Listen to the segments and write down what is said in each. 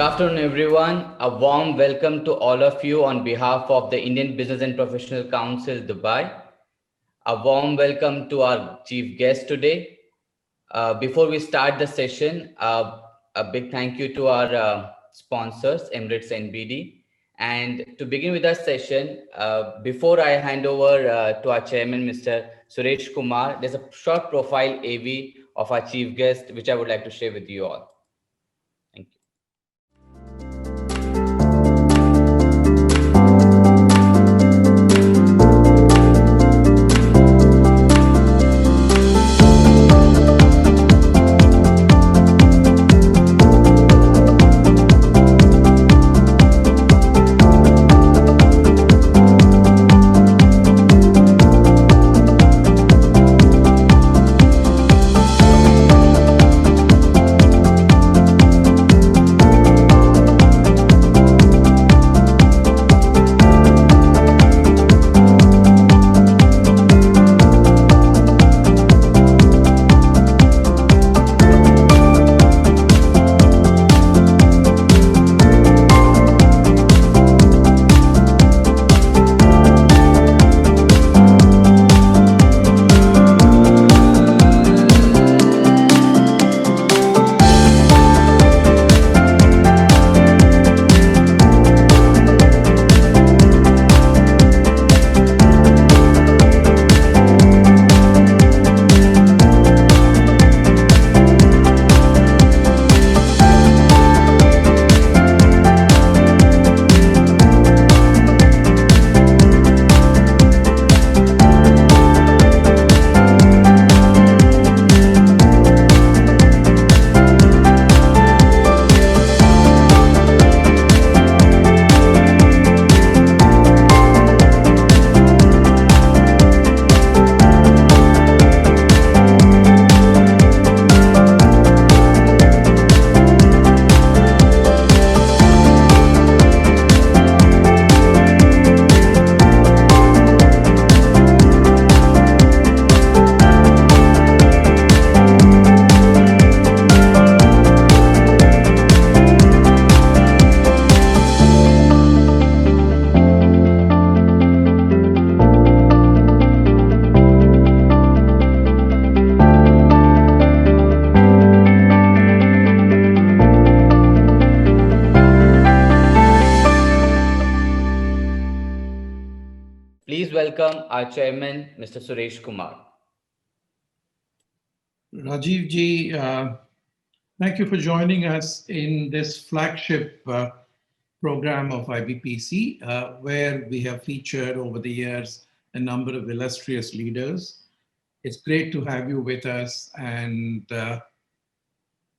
afternoon, everyone. A warm welcome to all of you on behalf of the Indian Business and Professional Council, Dubai. A warm welcome to our chief guest today. Before we start the session, a big thank you to our sponsors, Emirates NBD. And to begin with our session, before I hand over to our chairman, Mr. Suresh Kumar, there's a short profile AV of our chief guest, which I would like to share with you all. Thank you. Please welcome our chairman, Mr. Suresh Kumar. Rajeev ji, thank you for joining us in this flagship program of IBPC, where we have featured over the years a number of illustrious leaders. It's great to have you with us, and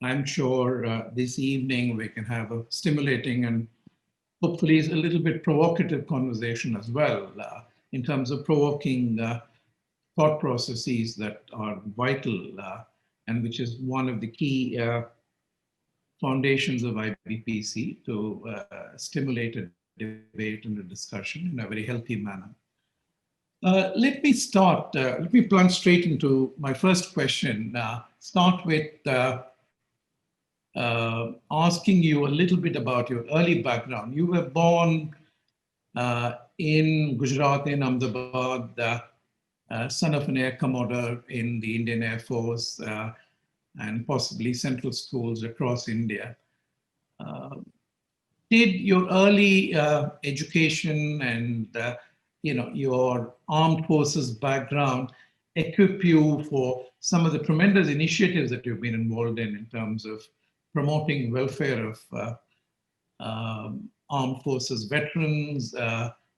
I'm sure this evening we can have a stimulating and hopefully a little bit provocative conversation as well, in terms of provoking thought processes that are vital and which is one of the key foundations of IBPC to stimulate a debate and a discussion in a very healthy manner. Let me plunge straight into my first question. Start with asking you a little bit about your early background. You were born in Gujarat, in Ahmedabad, son of an air commodore in the Indian Air Force and possibly central schools across India. Did your early education and your armed forces background equip you for some of the tremendous initiatives that you've been involved in terms of promoting welfare of armed forces veterans,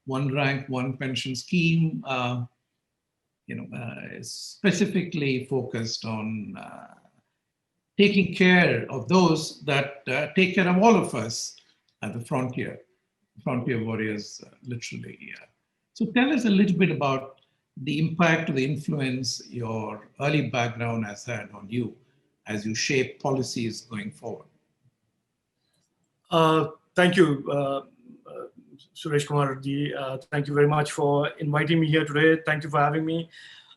one rank, one pension scheme, specifically focused on taking care of those that take care of all of us at the frontier warriors, literally. So tell us a little bit about the impact or the influence your early background has had on you as you shape policies going forward. Thank you, Suresh Kumar ji. Thank you very much for inviting me here today. Thank you for having me.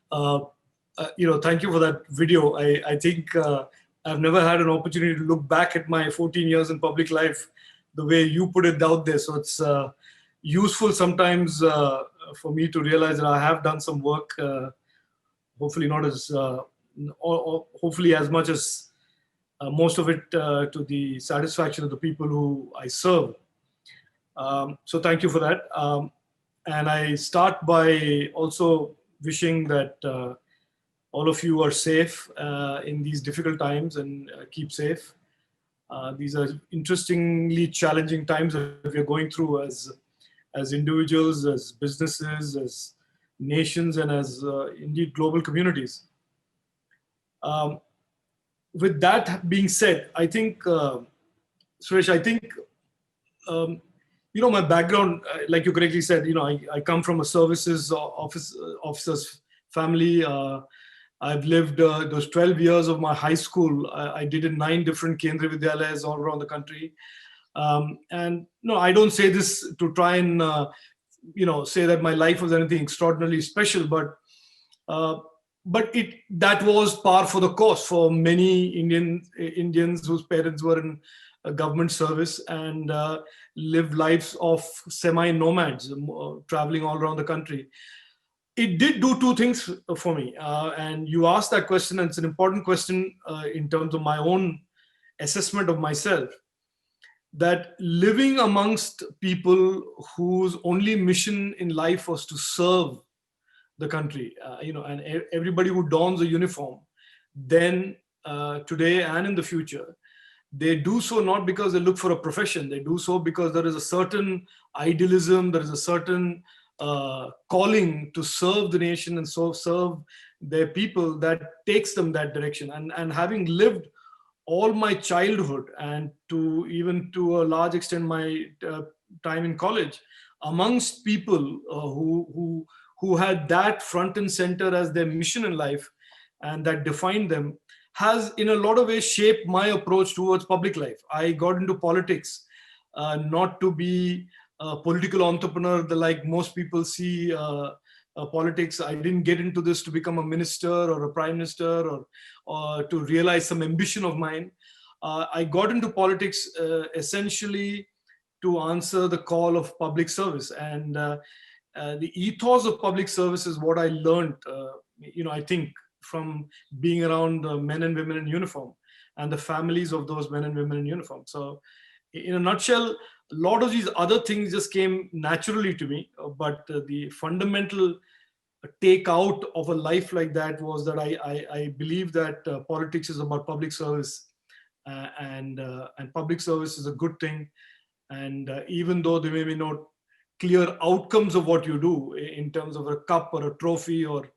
Thank you for that video. I think I've never had an opportunity to look back at my 14 years in public life the way you put it out there. So it's useful sometimes for me to realize that I have done some work, hopefully not as, or hopefully as much as most of it to the satisfaction of the people who I serve. So thank you for that. And I start by also wishing that all of you are safe in these difficult times and keep safe. These are interestingly challenging times that we're going through as individuals, as businesses, as nations, and as indeed global communities. With that being said, I think, Suresh, I think, my background, like you correctly said, I come from a services officers family. I've lived those 12 years of my high school. I did in 9 different Kendriya Vidyalayas all around the country. And no, I don't say this to try and, say that my life was anything extraordinarily special, but that was par for the course for many Indians whose parents were in government service and lived lives of semi-nomads, traveling all around the country. It did do 2 things for me. And you asked that question, and it's an important question in terms of my own assessment of myself, that living amongst people whose only mission in life was to serve the country, and everybody who dons a uniform, then today and in the future, they do so not because they look for a profession. They do so because there is a certain idealism, there is a certain calling to serve the nation and so serve their people that takes them that direction. And having lived all my childhood and even to a large extent my time in college amongst people who had that front and center as their mission in life and that defined them, has in a lot of ways shaped my approach towards public life. I got into politics not to be a political entrepreneur like most people see politics. I didn't get into this to become a minister or a prime minister or to realize some ambition of mine. I got into politics essentially to answer the call of public service. And the ethos of public service is what I learned, I think, from being around men and women in uniform and the families of those men and women in uniform. So in a nutshell, a lot of these other things just came naturally to me, but the fundamental takeout of a life like that was that I believe that politics is about public service, and public service is a good thing. And even though there may be no clear outcomes of what you do in terms of a cup or a trophy or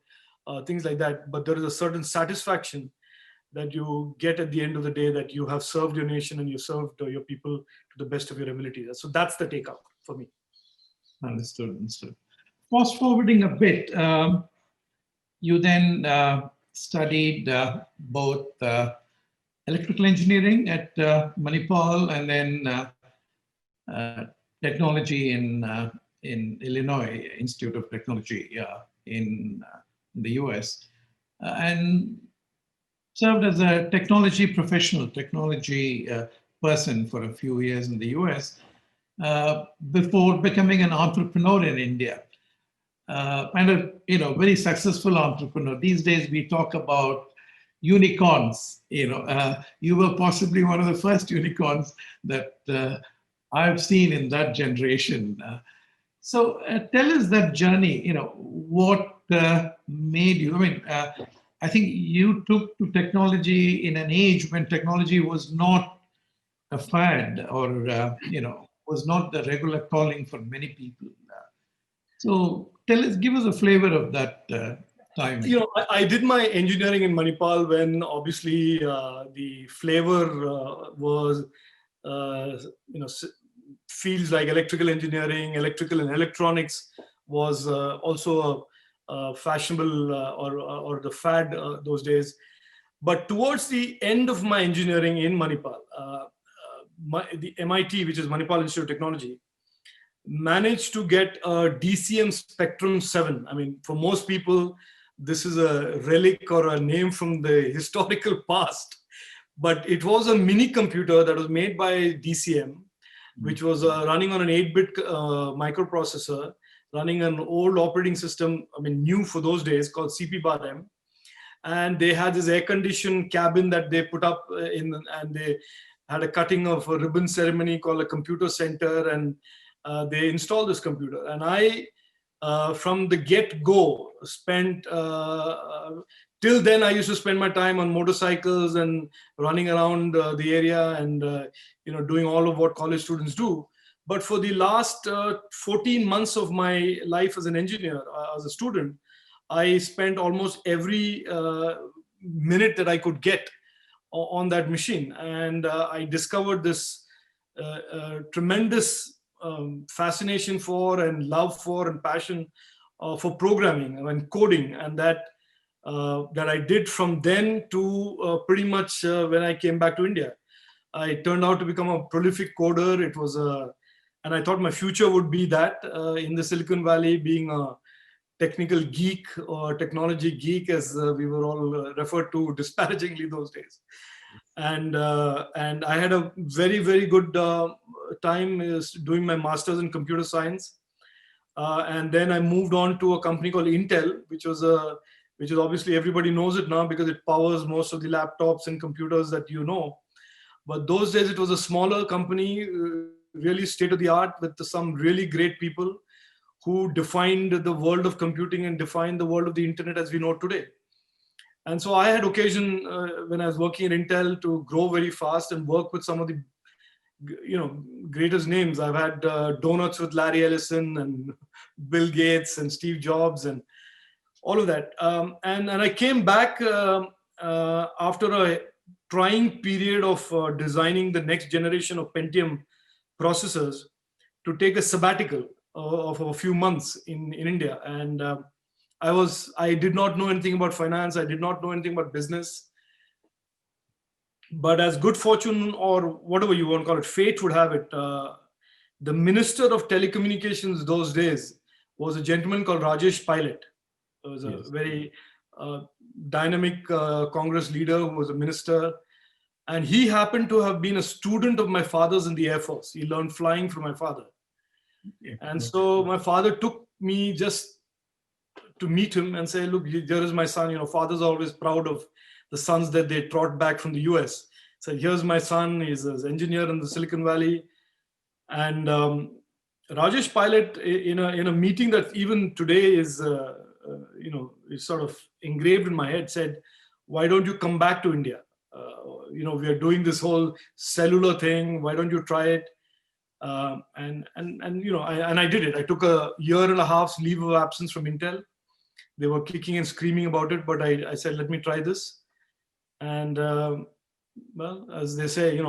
things like that, but there is a certain satisfaction that you get at the end of the day that you have served your nation and you served your people to the best of your ability. So that's the takeout for me. Understood. Fast forwarding a bit, you then studied both electrical engineering at Manipal and then technology in Illinois Institute of Technology in the US, and served as a technology professional, technology person for a few years in the US before becoming an entrepreneur in India. And a very successful entrepreneur. These days we talk about unicorns. You were possibly one of the first unicorns that I've seen in that generation. So tell us that journey. What made you? I mean, I think you took to technology in an age when technology was not a fad or was not the regular calling for many people. So give us a flavor of that time. I did my engineering in Manipal when obviously the flavor was, fields like electrical engineering, electrical and electronics was also fashionable or the fad those days. But towards the end of my engineering in Manipal, the MIT, which is Manipal Institute of Technology, managed to get a DCM Spectrum 7. I mean, for most people, this is a relic or a name from the historical past. but it was a mini computer that was made by DCM, which was running on an 8-bit microprocessor, running an old operating system, I mean, new for those days, called CP-M. And they had this air-conditioned cabin that they put up in, and they had a cutting of a ribbon ceremony called a computer center, and they installed this computer. And I, from the get-go, spent, till then I used to spend my time on motorcycles and running around the area and doing all of what college students do. But for the last 14 months of my life as an engineer, as a student, I spent almost every minute that I could get on that machine. And I discovered this tremendous fascination for and love for and passion for programming and coding. And that I did from then to pretty much when I came back to India. I turned out to become a prolific coder. It was and I thought my future would be that in the Silicon Valley, being a technical geek or technology geek, as we were all referred to disparagingly those days. And I had a very, very good time doing my master's in computer science. And then I moved on to a company called Intel, which is obviously everybody knows it now because it powers most of the laptops and computers that you know. But those days it was a smaller company, really state of the art, with some really great people who defined the world of computing and defined the world of the internet as we know today. And so I had occasion when I was working at Intel to grow very fast and work with some of the greatest names. I've had donuts with Larry Ellison and Bill Gates and Steve Jobs and all of that. And I came back after a trying period of designing the next generation of Pentium processors to take a sabbatical of a few months in India. And I did not know anything about finance. I did not know anything about business. But as good fortune, or whatever you want to call it, fate would have it, the Minister of Telecommunications those days was a gentleman called Rajesh Pilot. He was a very dynamic Congress leader who was a minister. And he happened to have been a student of my father's in the Air Force. He learned flying from my father. And so my father took me just to meet him and say, look, there is my son. Fathers are always proud of the sons that they trot back from the US. So here's my son. He's an engineer in the Silicon Valley. And Rajesh Pilot, in a meeting that even today is, is sort of engraved in my head, said, why don't you come back to India? We are doing this whole cellular thing. Why don't you try it? And I did it. I took a 1.5 years leave of absence from Intel. They were kicking and screaming about it, but I said, let me try this. And well, as they say,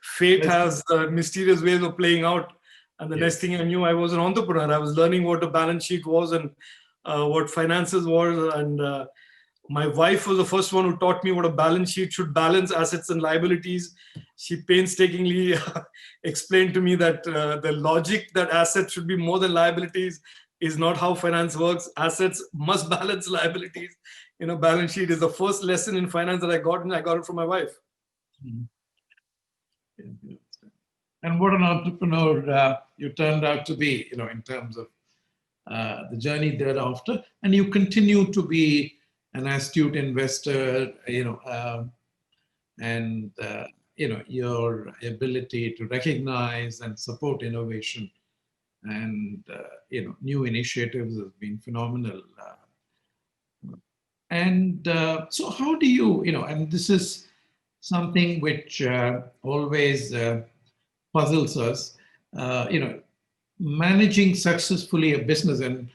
fate has mysterious ways of playing out. And the next thing I knew, I was an entrepreneur. I was learning what a balance sheet was and what finances was. And my wife was the first one who taught me what a balance sheet should balance assets and liabilities. She painstakingly explained to me that the logic that assets should be more than liabilities is not how finance works. Assets must balance liabilities. Balance sheet is the first lesson in finance that I got, and I got it from my wife. And what an entrepreneur you turned out to be, in terms of the journey thereafter. And you continue to be an astute investor, and your ability to recognize and support innovation and new initiatives has been phenomenal. And so how do you, and this is something which always puzzles us, managing successfully a business, and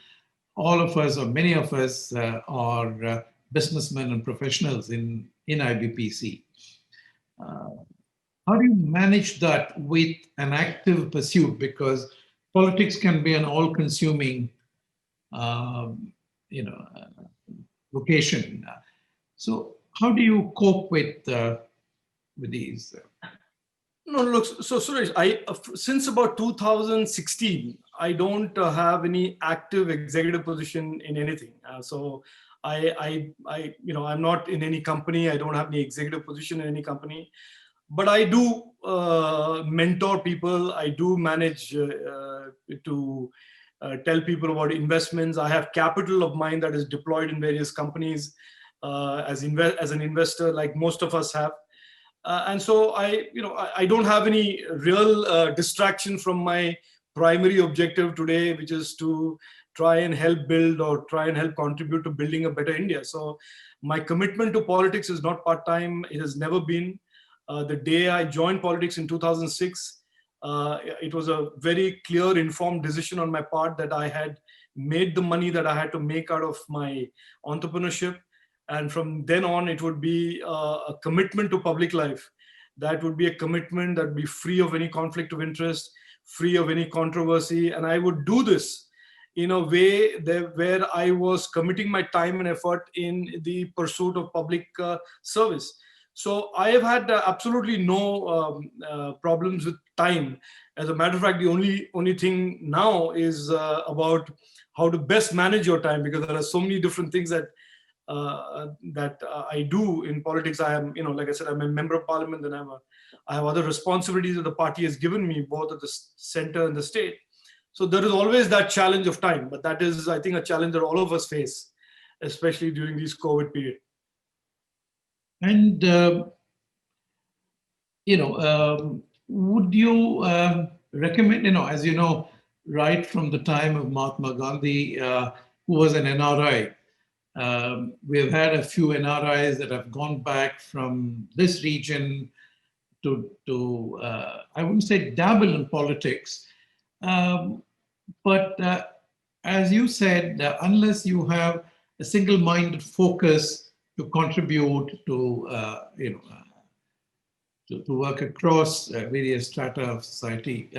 all of us, or many of us, are businessmen and professionals in IBPC. How do you manage that with an active pursuit? Because politics can be an all-consuming, vocation. So, how do you cope with these? No, look. So Suresh, since about 2016, I don't have any active executive position in anything. So I'm not in any company. I don't have any executive position in any company, but I do mentor people. I do manage to tell people about investments. I have capital of mine that is deployed in various companies as an investor, like most of us have. And so I don't have any real distraction from my primary objective today, which is to try and help build or try and help contribute to building a better India. So my commitment to politics is not part-time. It has never been. The day I joined politics in 2006, it was a very clear, informed decision on my part that I had made the money that I had to make out of my entrepreneurship. And from then on, it would be a commitment to public life. That would be a commitment that would be free of any conflict of interest, free of any controversy. And I would do this in a way where I was committing my time and effort in the pursuit of public service. So I have had absolutely no problems with time. As a matter of fact, the only thing now is about how to best manage your time, because there are so many different things that I do in politics. I am, like I said, I'm a member of parliament, and I have other responsibilities that the party has given me, both at the center and the state. So there is always that challenge of time, but that is, I think, a challenge that all of us face, especially during this COVID period. And, would you recommend, as you know, right from the time of Mahatma Gandhi, who was an NRI, we have had a few NRIs that have gone back from this region to I wouldn't say dabble in politics, but as you said, unless you have a single-minded focus to contribute to, to work across various strata of society,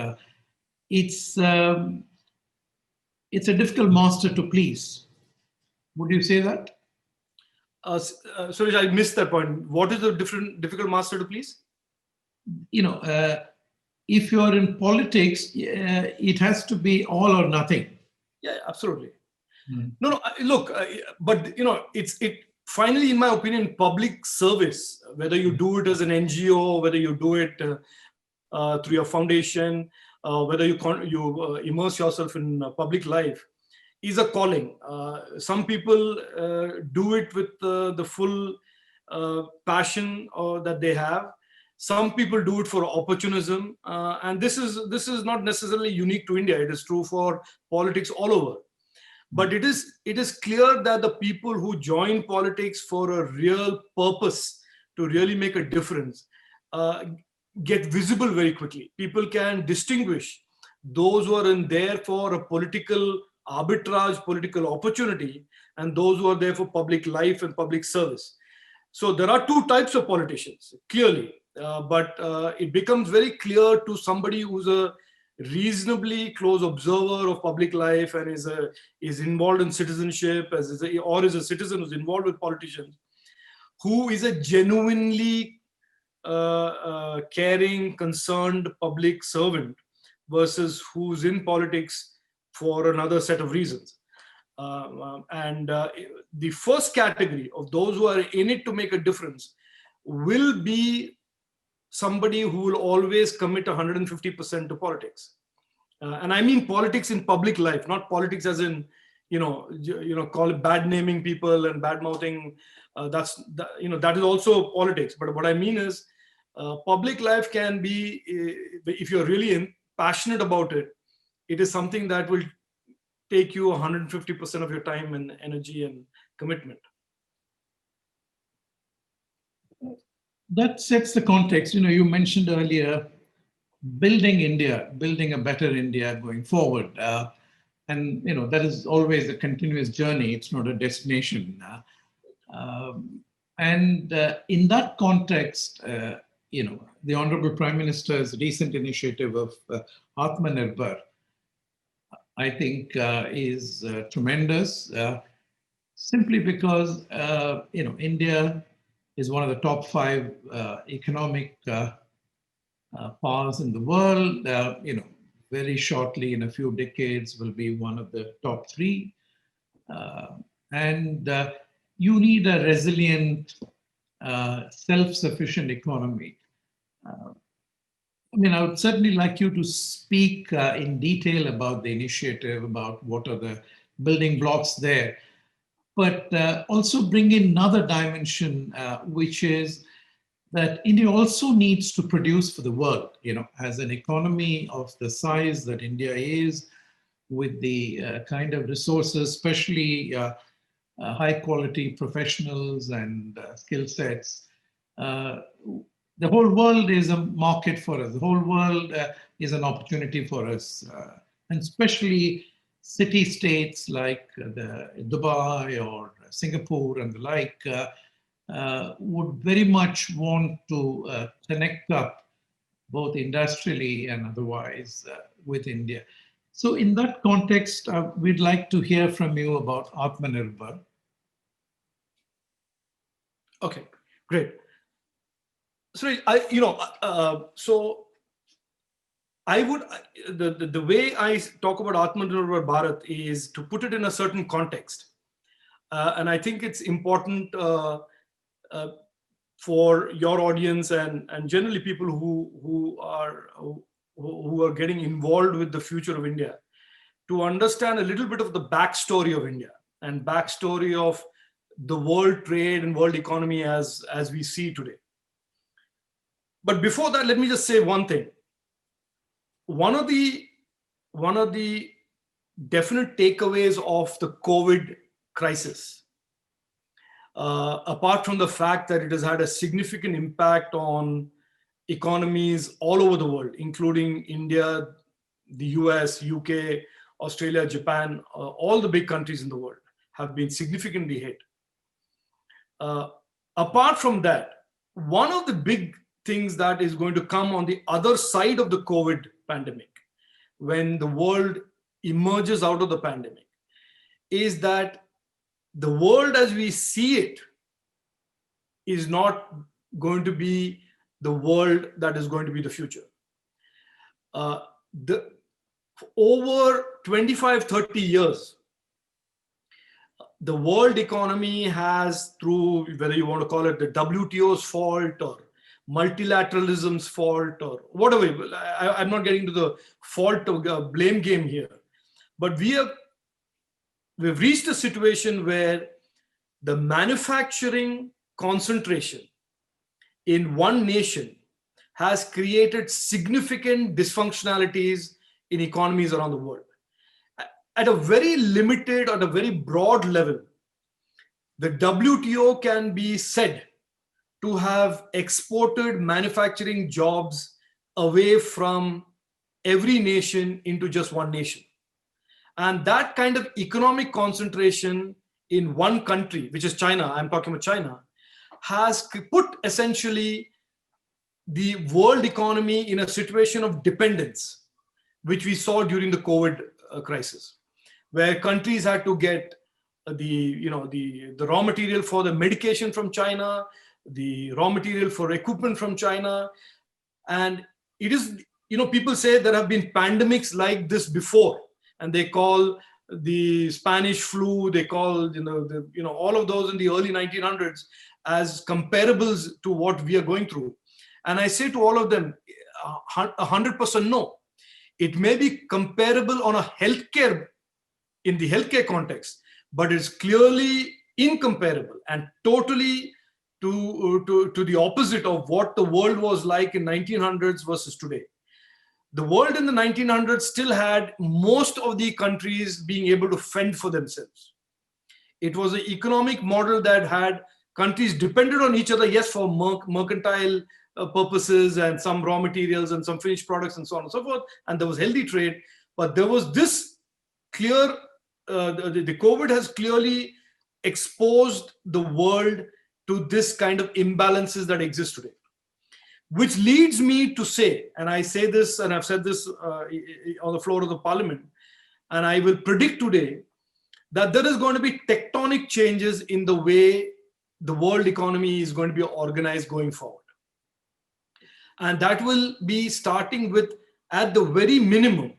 it's a difficult master to please. Would you say that? Sorry, I missed that point. What is the difficult master to please? If you're in politics, it has to be all or nothing. Yeah, absolutely. No, look, but it finally, in my opinion, public service, whether you do it as an NGO, whether you do it through your foundation, whether you immerse yourself in public life, is a calling. Some people do it with the full passion that they have. Some people do it for opportunism, and this is not necessarily unique to India. It is true for politics all over. But it is clear that the people who join politics for a real purpose to really make a difference get visible very quickly. People can distinguish those who are in there for a political arbitrage, political opportunity, and those who are there for public life and public service. So there are two types of politicians, clearly, but it becomes very clear to somebody who's a reasonably close observer of public life and is involved in citizenship, or is a citizen who's involved with politicians, who is a genuinely caring, concerned public servant versus who's in politics for another set of reasons. The first category of those who are in it to make a difference will be somebody who will always commit 150% to politics. And I mean politics in public life, not politics as in, call it bad naming people and bad mouthing. That is also politics. But what I mean is public life can be, if you're really passionate about it, it is something that will take you 150% of your time and energy and commitment. That sets the context. You mentioned earlier building India, building a better India going forward. And that is always a continuous journey. It's not a destination. And in that context, the Honorable Prime Minister's recent initiative of Atmanirbhar, I think is tremendous, simply because, India is one of the top 5 economic powers in the world. very shortly, in a few decades, will be one of the top three. And you need a resilient, self-sufficient economy. I mean, I would certainly like you to speak in detail about the initiative, about what are the building blocks there, but also bring in another dimension, which is that India also needs to produce for the world. You know, as an economy of the size that India is, with the kind of resources, especially high quality professionals and skill sets. The whole world is a market for us. The whole world is an opportunity for us. And especially city states like Dubai or Singapore and the like would very much want to connect up both industrially and otherwise with India. So in that context, we'd like to hear from you about Atmanirbhar. Okay, great. So so I would the way I talk about Atmanirbhar Bharat is to put it in a certain context, and I think it's important for your audience and generally people who are getting involved with the future of India to understand a little bit of the backstory of India and backstory of the world trade and world economy as we see today. But before that, let me just say one thing. One of the definite takeaways of the COVID crisis, apart from the fact that it has had a significant impact on economies all over the world, including India, the US, UK, Australia, Japan, all the big countries in the world have been significantly hit. Apart from that, one of the big things that is going to come on the other side of the COVID pandemic, when the world emerges out of the pandemic, is that the world as we see it is not going to be the world that is going to be the future. Over 25, 30 years, the world economy has, through whether you want to call it the WTO's fault or multilateralism's fault or whatever, I'm not getting to the fault or blame game here, but we've reached a situation where the manufacturing concentration in one nation has created significant dysfunctionalities in economies around the world. At a very limited, at a very broad level, the WTO can be said to have exported manufacturing jobs away from every nation into just one nation. And that kind of economic concentration in one country, which is China, I'm talking about China, has put essentially the world economy in a situation of dependence, which we saw during the COVID crisis, where countries had to get the raw material for the medication from China, the raw material for equipment from China. And it is, people say there have been pandemics like this before, and they call the Spanish flu, they call, all of those in the early 1900s as comparables to what we are going through. And I say to all of them, 100% no. It may be comparable on a healthcare, in the healthcare context, but it's clearly incomparable and totally to the opposite of what the world was like in 1900s versus today. The world in the 1900s still had most of the countries being able to fend for themselves. It was an economic model that had countries depended on each other, yes, for mercantile purposes and some raw materials and some finished products and so on and so forth, and there was healthy trade, but there was this clear, the COVID has clearly exposed the world to this kind of imbalances that exist today. Which leads me to say, and I say this, and I've said this on the floor of the parliament, and I will predict today that there is going to be tectonic changes in the way the world economy is going to be organized going forward. And that will be starting with, at the very minimum,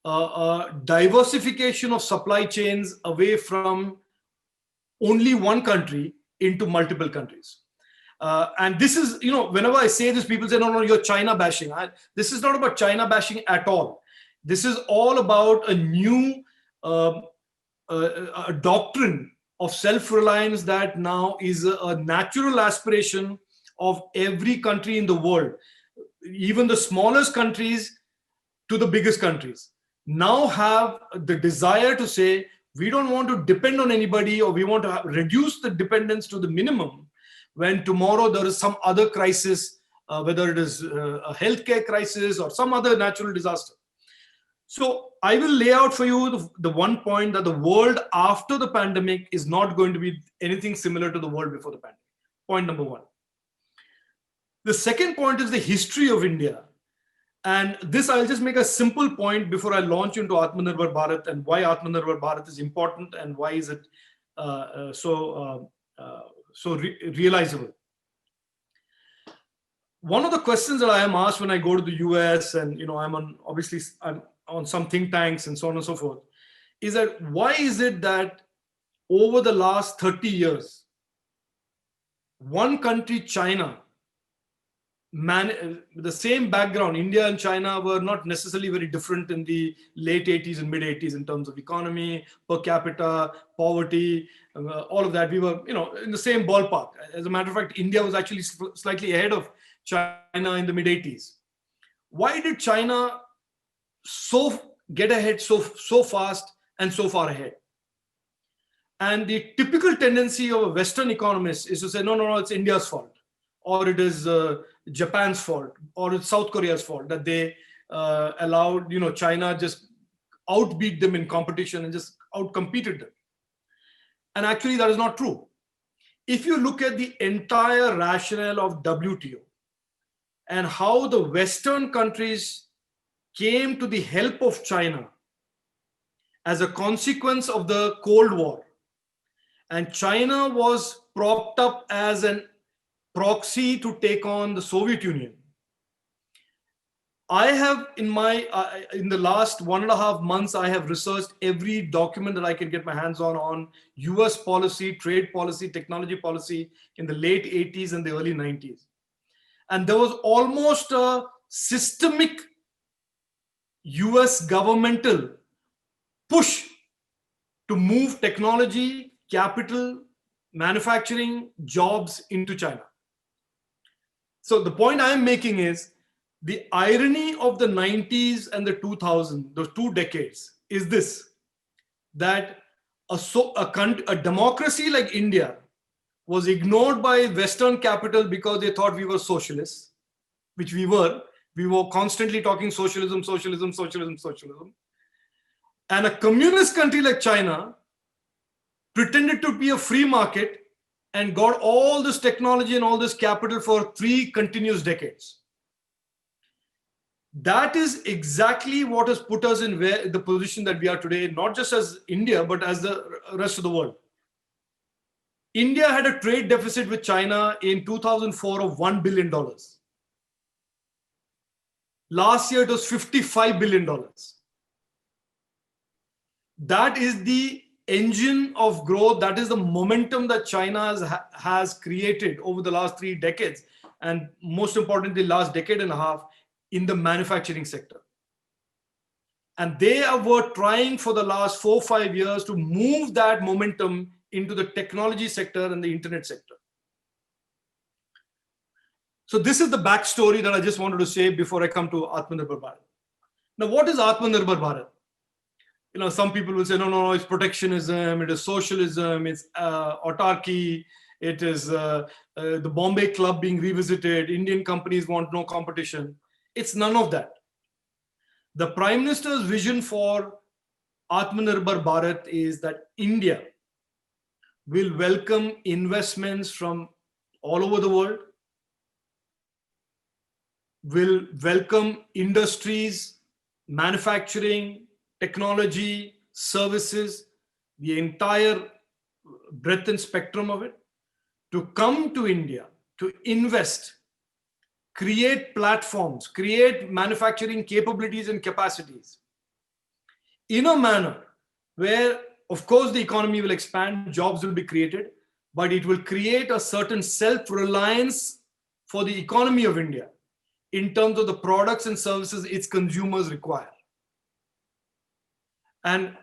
diversification of supply chains away from only one country into multiple countries. And this is, whenever I say this, people say, no, no, you're China bashing. This is not about China bashing at all. This is all about a new a doctrine of self-reliance that now is a natural aspiration of every country in the world, even the smallest countries to the biggest countries, now have the desire to say, we don't want to depend on anybody, or we want to reduce the dependence to the minimum when tomorrow there is some other crisis, whether it is a healthcare crisis or some other natural disaster. So I will lay out for you the one point that the world after the pandemic is not going to be anything similar to the world before the pandemic. Point number one. The second point is the history of India. And this, I'll just make a simple point before I launch into Atmanirbhar Bharat and why Atmanirbhar Bharat is important and why is it so realizable. One of the questions that I am asked when I go to the US and I'm on some think tanks and so on and so forth, is that why is it that over the last 30 years, one country, China, the same background, India and China were not necessarily very different in the late 80s and mid 80s in terms of economy, per capita, poverty, all of that. We were, in the same ballpark. As a matter of fact, India was actually slightly ahead of China in the mid 80s. Why did China get ahead so fast and so far ahead? And the typical tendency of a Western economist is to say, no, it's India's fault, or it is Japan's fault, or it's South Korea's fault that they allowed, China just outbeat them in competition and just outcompeted them. And actually that is not true. If you look at the entire rationale of WTO and how the Western countries came to the help of China as a consequence of the Cold War, and China was propped up as an proxy to take on the Soviet Union. I have in the last 1.5 months, I have researched every document that I can get my hands on US policy, trade policy, technology policy in the late 80s and the early 90s. And there was almost a systemic US governmental push to move technology, capital, manufacturing, jobs into China. So the point I am making is the irony of the 90s and the 2000s, those 2 decades, is this, that a democracy like India was ignored by Western capital because they thought we were socialists, which we were. We were constantly talking socialism, socialism, socialism, socialism. And a communist country like China pretended to be a free market and got all this technology and all this capital for 3 continuous decades. That is exactly what has put us in the position that we are today, not just as India, but as the rest of the world. India had a trade deficit with China in 2004 of $1 billion. Last year, it was $55 billion. That is the engine of growth. That is the momentum that China has created over the last 3 decades. And most importantly, last decade and a half in the manufacturing sector. And they were trying for the last 4 or 5 years to move that momentum into the technology sector and the internet sector. So this is the backstory that I just wanted to say before I come to Atmanirbhar Bharat. Now, what is Atmanirbhar Bharat? Some people will say, no, it's protectionism, it is socialism, it's autarky, it is the Bombay Club being revisited, Indian companies want no competition. It's none of that. The Prime Minister's vision for Atmanirbhar Bharat is that India will welcome investments from all over the world, will welcome industries, manufacturing, technology, services, the entire breadth and spectrum of it, to come to India, to invest, create platforms, create manufacturing capabilities and capacities, in a manner where, of course, the economy will expand, jobs will be created, but it will create a certain self-reliance for the economy of India in terms of the products and services its consumers require. And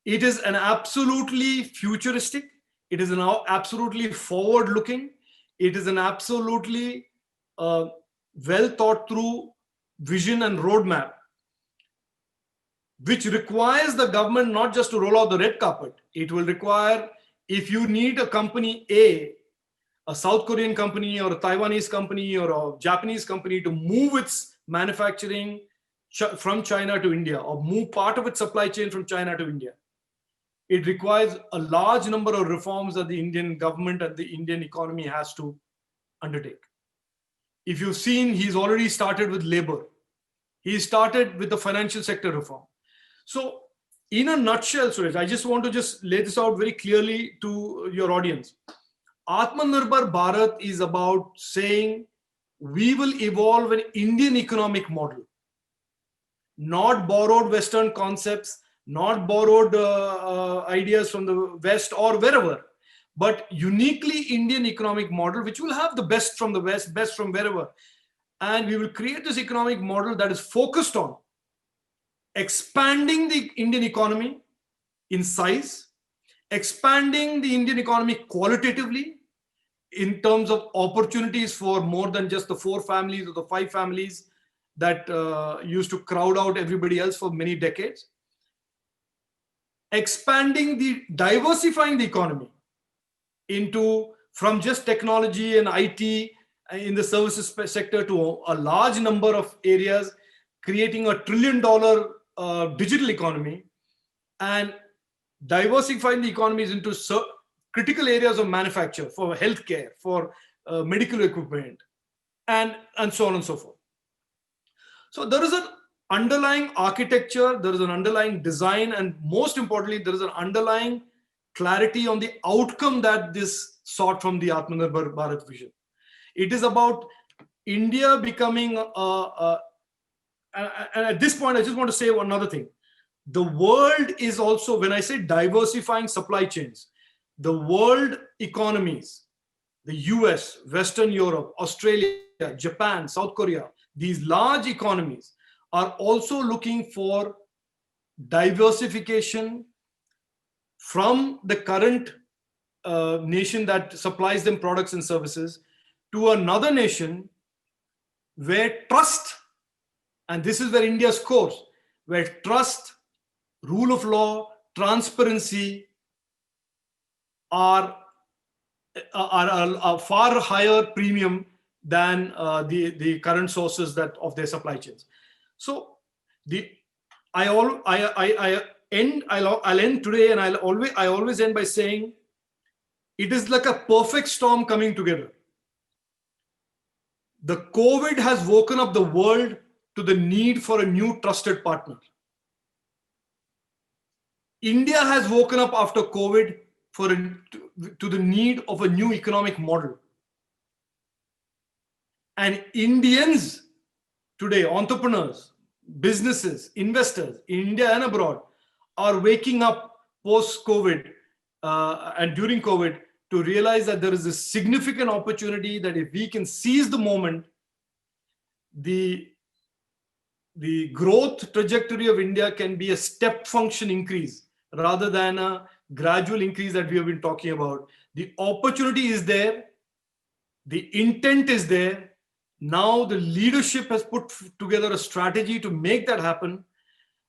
it is an absolutely futuristic, it is an absolutely forward-looking, it is an absolutely well thought through vision and roadmap, which requires the government not just to roll out the red carpet. It will require, if you need a company a South Korean company or a Taiwanese company or a Japanese company to move its manufacturing from China to India, or move part of its supply chain from China to India, it requires a large number of reforms that the Indian government and the Indian economy has to undertake. If you've seen, he's already started with labor. He started with the financial sector reform. So in a nutshell, Suresh, I just want to just lay this out very clearly to your audience. Atmanirbhar Bharat is about saying we will evolve an Indian economic model, not borrowed Western concepts, not borrowed ideas from the West or wherever, but uniquely Indian economic model, which will have the best from the West, best from wherever. And we will create this economic model that is focused on expanding the Indian economy in size, expanding the Indian economy qualitatively in terms of opportunities for more than just the 4 families or the 5 families that used to crowd out everybody else for many decades. Diversifying the economy into, from just technology and IT in the services sector to a large number of areas, creating $1 trillion digital economy, and diversifying the economies into critical areas of manufacture, for healthcare, for medical equipment, and so on and so forth. So there is an underlying architecture, there is an underlying design, and most importantly, there is an underlying clarity on the outcome that this sought from the Atmanirbhar Bharat vision. It is about India becoming, and at this point, I just want to say another thing. The world is also, when I say diversifying supply chains, the world economies, the US, Western Europe, Australia, Japan, South Korea, these large economies are also looking for diversification from the current nation that supplies them products and services to another nation where trust, and this is where India scores, where trust, rule of law, transparency are a far higher premium than the current sources of their supply chains. So I'll end today, and I always end by saying it is like a perfect storm coming together. The COVID has woken up the world to the need for a new trusted partner. India has woken up after COVID to the need of a new economic model. And Indians today, entrepreneurs, businesses, investors in India and abroad, are waking up post-COVID and during COVID to realize that there is a significant opportunity that if we can seize the moment, the growth trajectory of India can be a step function increase rather than a gradual increase that we have been talking about. The opportunity is there. The intent is there. Now the leadership has put together a strategy to make that happen.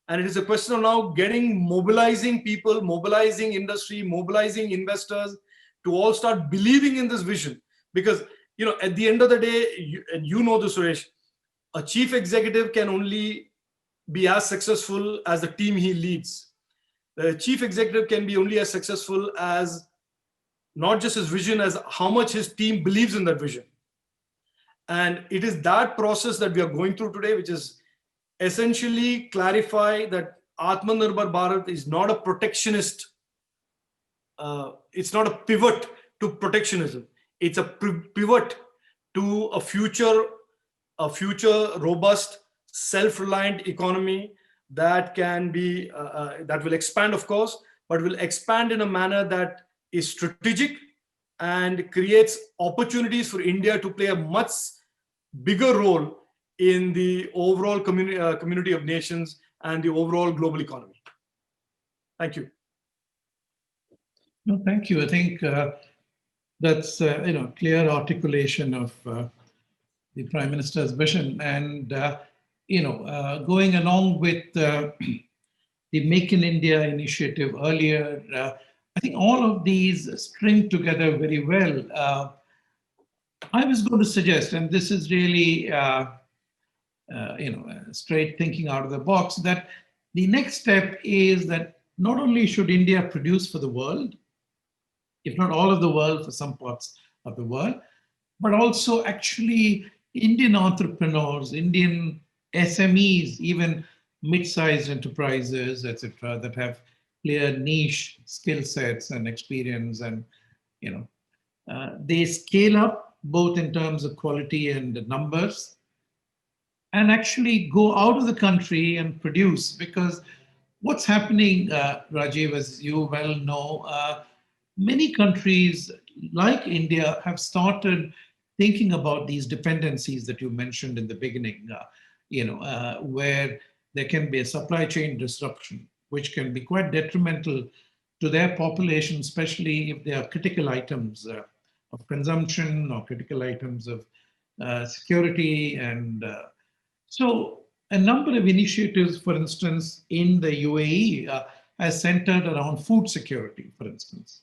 And it is a question of now mobilizing people, mobilizing industry, mobilizing investors to all start believing in this vision. Because, at the end of the day, you know this, Suresh, a chief executive can only be as successful as the team he leads. The chief executive can be only as successful as not just his vision, as how much his team believes in that vision. And it is that process that we are going through today, which is essentially clarify that Atmanirbhar Bharat is not a protectionist. It's not a pivot to protectionism. It's a pivot to a future robust, self-reliant economy that can be, that will expand, of course, but will expand in a manner that is strategic and creates opportunities for India to play a much bigger role in the overall community of nations and the overall global economy. Thank you. No, thank you. I think that's clear articulation of the Prime Minister's vision, and going along with the Make in India initiative earlier. I think all of these string together very well. I was going to suggest, and this is really straight thinking out of the box, that the next step is that not only should India produce for the world, if not all of the world, for some parts of the world, but also actually Indian entrepreneurs, Indian SMEs, even mid-sized enterprises, etc., that have clear niche skill sets and experience, and they scale up both in terms of quality and numbers, and actually go out of the country and produce. Because what's happening, Rajiv, as you well know, many countries like India have started thinking about these dependencies that you mentioned in the beginning, where there can be a supply chain disruption, which can be quite detrimental to their population, especially if they are critical items of consumption or critical items of security. And so a number of initiatives, for instance, in the UAE, has centered around food security, for instance,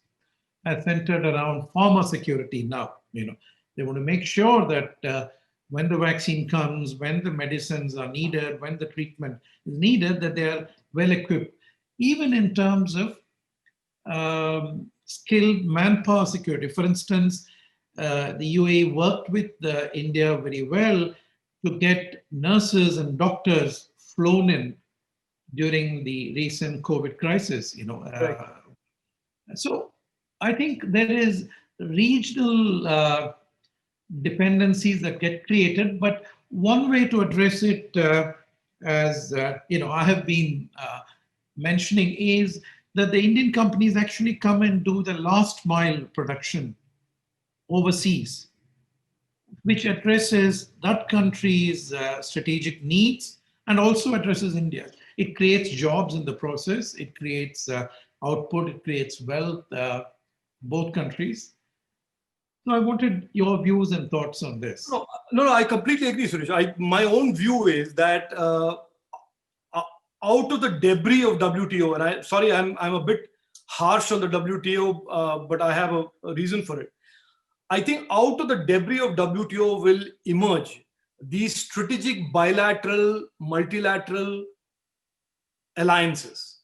has centered around pharma security now. They want to make sure that when the vaccine comes, when the medicines are needed, when the treatment is needed, that they are well equipped, even in terms of skilled manpower security. For instance, the UAE worked with India very well to get nurses and doctors flown in during the recent COVID crisis. Right. So I think there is regional dependencies that get created, but one way to address it, as I have been mentioning, is that the Indian companies actually come and do the last mile production overseas, which addresses that country's strategic needs and also addresses India. It creates jobs in the process, it creates output, it creates wealth, both countries. So I wanted your views and thoughts on this. No, I completely agree, Suresh. My own view is that out of the debris of WTO, and I'm a bit harsh on the WTO, but I have a reason for it. I think out of the debris of WTO will emerge these strategic bilateral, multilateral alliances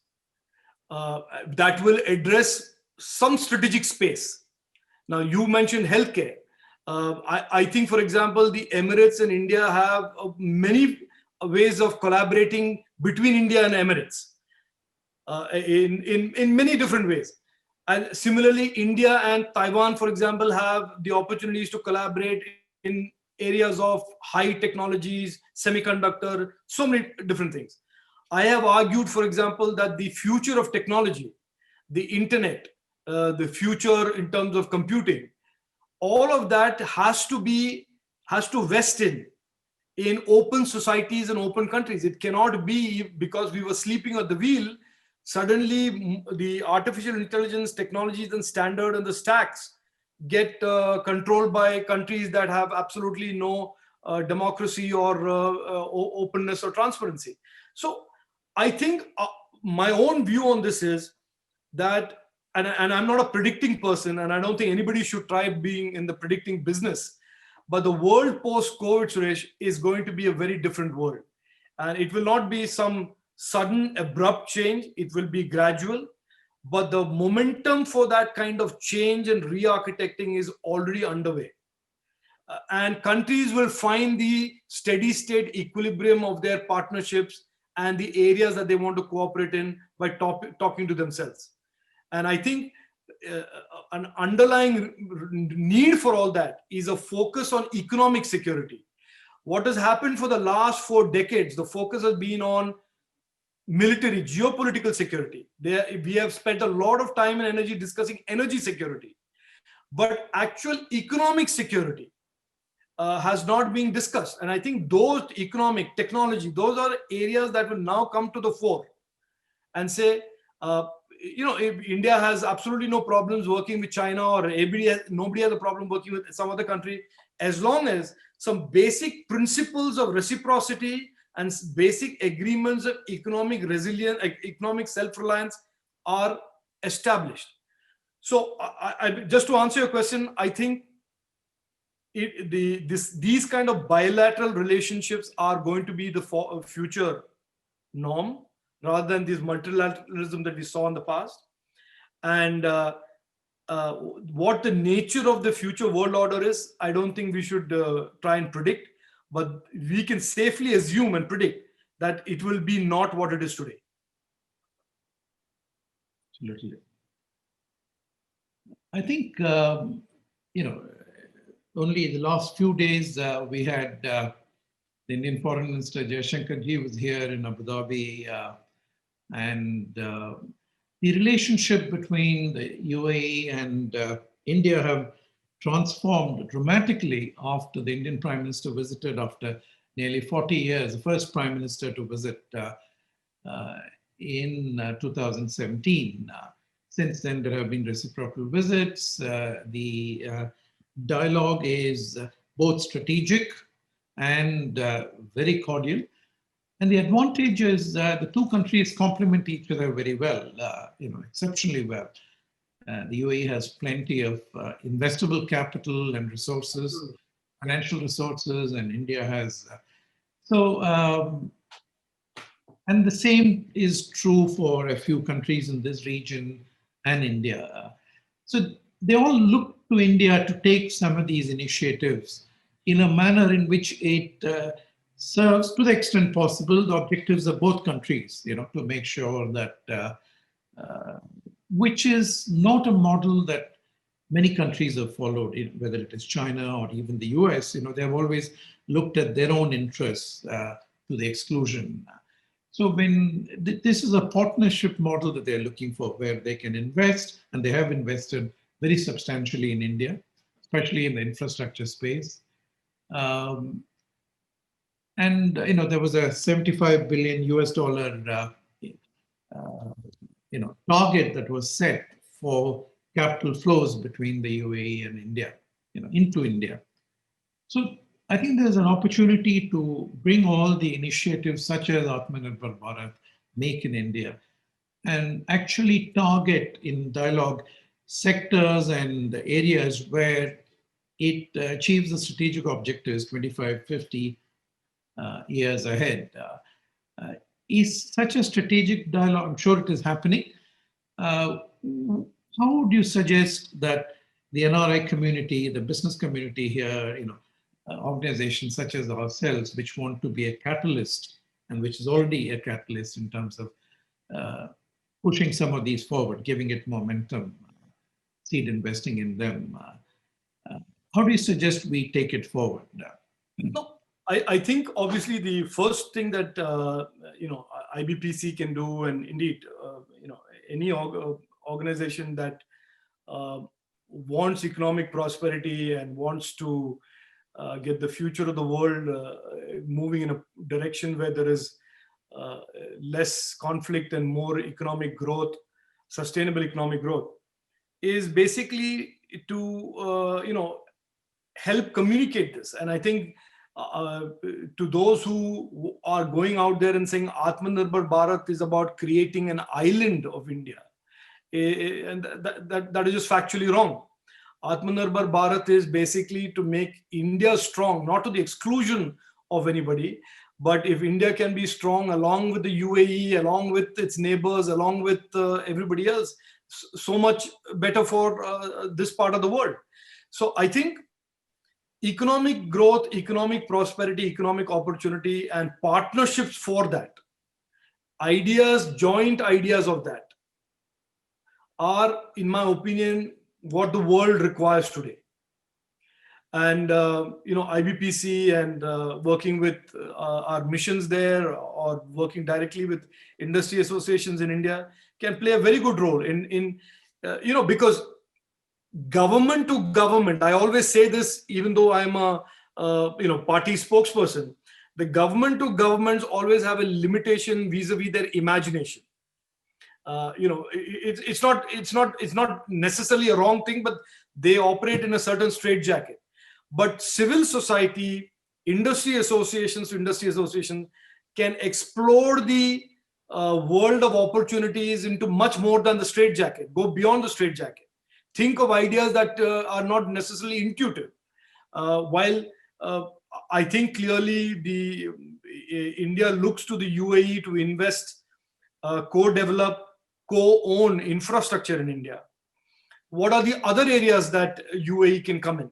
that will address some strategic space. Now, you mentioned healthcare. I think, for example, the Emirates and India have many ways of collaborating between India and Emirates in many different ways. And similarly, India and Taiwan, for example, have the opportunities to collaborate in areas of high technologies, semiconductor, so many different things. I have argued, for example, that the future of technology, the internet, the future in terms of computing, all of that has to vest in open societies and open countries. It cannot be because we were sleeping at the wheel, suddenly the artificial intelligence technologies and standard and the stacks get controlled by countries that have absolutely no democracy or openness or transparency. So I think my own view on this is that, and I'm not a predicting person, and I don't think anybody should try being in the predicting business, but the world post-COVID, Suresh, is going to be a very different world. And it will not be some sudden, abrupt change. It will be gradual. But the momentum for that kind of change and re-architecting is already underway. And countries will find the steady state equilibrium of their partnerships and the areas that they want to cooperate in by talking to themselves. And I think an underlying need for all that is a focus on economic security. What has happened for the last 4 decades, the focus has been on military, geopolitical security. We have spent a lot of time and energy discussing energy security, but actual economic security has not been discussed. And I think those economic, technology, those are areas that will now come to the fore and say, if India has absolutely no problems working with China, or nobody has a problem working with some other country, as long as some basic principles of reciprocity and basic agreements of economic resilience, economic self-reliance are established. So just to answer your question, I think these kind of bilateral relationships are going to be the future norm, rather than this multilateralism that we saw in the past. And what the nature of the future world order is, I don't think we should try and predict, but we can safely assume and predict that it will be not what it is today. Absolutely. I think, only the last few days we had the Indian Foreign Minister Jaishankar, he was here in Abu Dhabi, and the relationship between the UAE and India have transformed dramatically after the Indian Prime Minister visited after nearly 40 years, the first Prime Minister to visit in 2017. Since then, there have been reciprocal visits. The dialogue is both strategic and very cordial. And the advantage is the two countries complement each other very well, exceptionally well. The UAE has plenty of investable capital and resources, financial resources, and India has. And the same is true for a few countries in this region and India. So they all look to India to take some of these initiatives in a manner in which it serves, to the extent possible, the objectives of both countries, to make sure that, which is not a model that many countries have followed, whether it is China or even the US. They have always looked at their own interests to the exclusion. So when this is a partnership model that they're looking for, where they can invest, and they have invested very substantially in India, especially in the infrastructure space. And there was a 75 billion US dollar target that was set for capital flows between the UAE and India, into India. So I think there's an opportunity to bring all the initiatives such as Atmanirbhar Bharat, Make in India, and actually target in dialogue sectors and areas where it achieves the strategic objectives 25, 50 years ahead. Is such a strategic dialogue, I'm sure it is happening. How would you suggest that the NRI community, the business community here, organizations such as ourselves, which want to be a catalyst and which is already a catalyst in terms of pushing some of these forward, giving it momentum, seed investing in them. How do you suggest we take it forward? No, I think obviously the first thing that IBPC can do, and indeed any organization that wants economic prosperity and wants to get the future of the world moving in a direction where there is less conflict and more economic growth, sustainable economic growth, is basically to help communicate this. And I think to those who are going out there and saying Atmanirbhar Bharat is about creating an island of India, and that is just factually wrong. Atmanirbhar Bharat is basically to make India strong, not to the exclusion of anybody, but if India can be strong along with the UAE, along with its neighbors, along with everybody else, so much better for this part of the world. So I think economic growth, economic prosperity, economic opportunity, and partnerships for that, ideas, joint ideas of that, are, in my opinion, what the world requires today. And IBPC and working with our missions there, or working directly with industry associations in India, can play a very good role in because government to government, I always say this, even though I'm a party spokesperson, the government to governments always have a limitation vis-a-vis their imagination. It's not necessarily a wrong thing, but they operate in a certain straitjacket. But civil society, industry associations to industry association, can explore the world of opportunities into much more than the straitjacket, go beyond the straitjacket, think of ideas that are not necessarily intuitive. While I think clearly the India looks to the UAE to invest, co-develop, co-own infrastructure in India. What are the other areas that UAE can come in,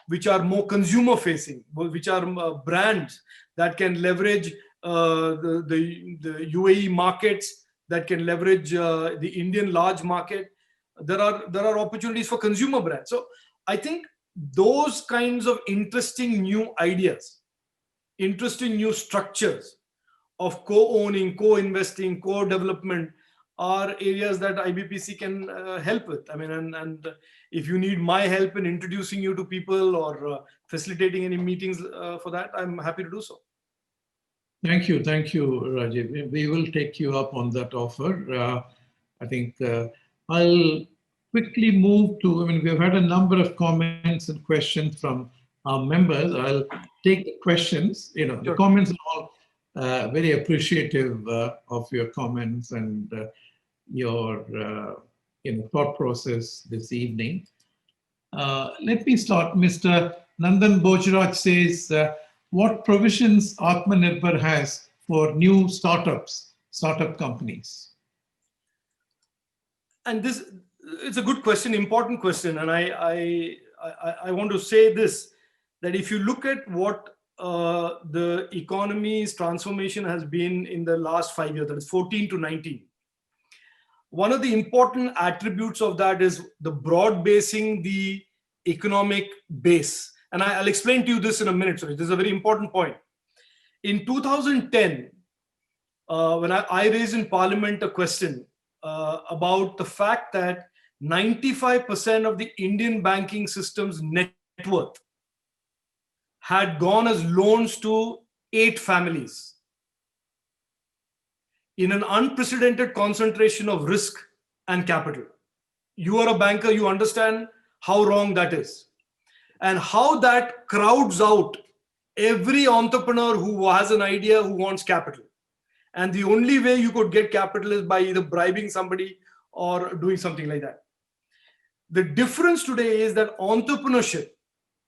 which are more consumer facing, which are brands that can leverage the UAE markets, that can leverage the Indian large market? There are opportunities for consumer brands. So I think those kinds of interesting new ideas, interesting new structures of co-owning, co-investing, co-development are areas that IBPC can help with. I mean, and if you need my help in introducing you to people or facilitating any meetings for that, I'm happy to do so. Thank you, Rajeev. We will take you up on that offer. I think I'll quickly move to, we've had a number of comments and questions from our members. I'll take the questions. Sure. The comments are all very appreciative of your comments and your thought process this evening. Let me start. Mr. Nandan Bojraj says, what provisions Atmanirbhar has for new startup companies? And this, it's a good question, important question. And I want to say this, that if you look at what the economy's transformation has been in the last 5 years, that is 14 to 19, one of the important attributes of that is the broad basing the economic base. And I'll explain to you this in a minute. Sorry, this is a very important point. In 2010, when I raised in Parliament a question about the fact that 95% of the Indian banking system's net worth had gone as loans to 8 families, in an unprecedented concentration of risk and capital. You are a banker, you understand how wrong that is, and how that crowds out every entrepreneur who has an idea, who wants capital. And the only way you could get capital is by either bribing somebody or doing something like that. The difference today is that entrepreneurship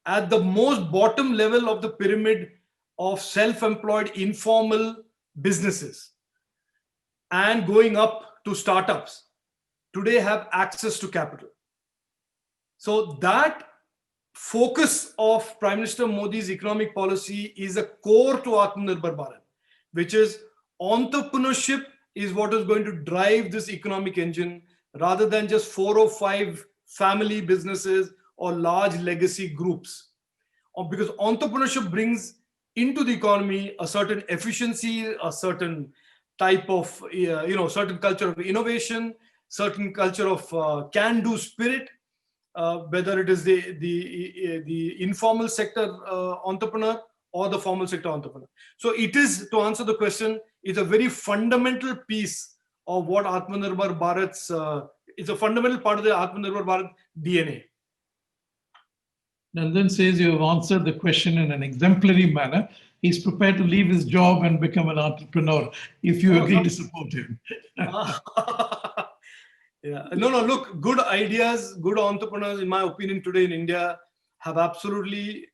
at the most bottom level of the pyramid of self-employed informal businesses and going up to startups today have access to capital. So that focus of Prime Minister Modi's economic policy is a core to Atmanirbhar Bharat, which is entrepreneurship is what is going to drive this economic engine, rather than just 4 or 5 family businesses or large legacy groups. Because entrepreneurship brings into the economy a certain efficiency, a certain type of, certain culture of innovation, certain culture of can-do spirit, whether it is the informal sector entrepreneur or the formal sector entrepreneur. So it is, to answer the question, it's a very fundamental piece of what Atmanirbhar Bharat's, it's a fundamental part of the Atmanirbhar Bharat DNA. Nandan says you have answered the question in an exemplary manner. He's prepared to leave his job and become an entrepreneur if you agree to support him. Yeah. No, look, good ideas, good entrepreneurs, in my opinion, today in India have absolutely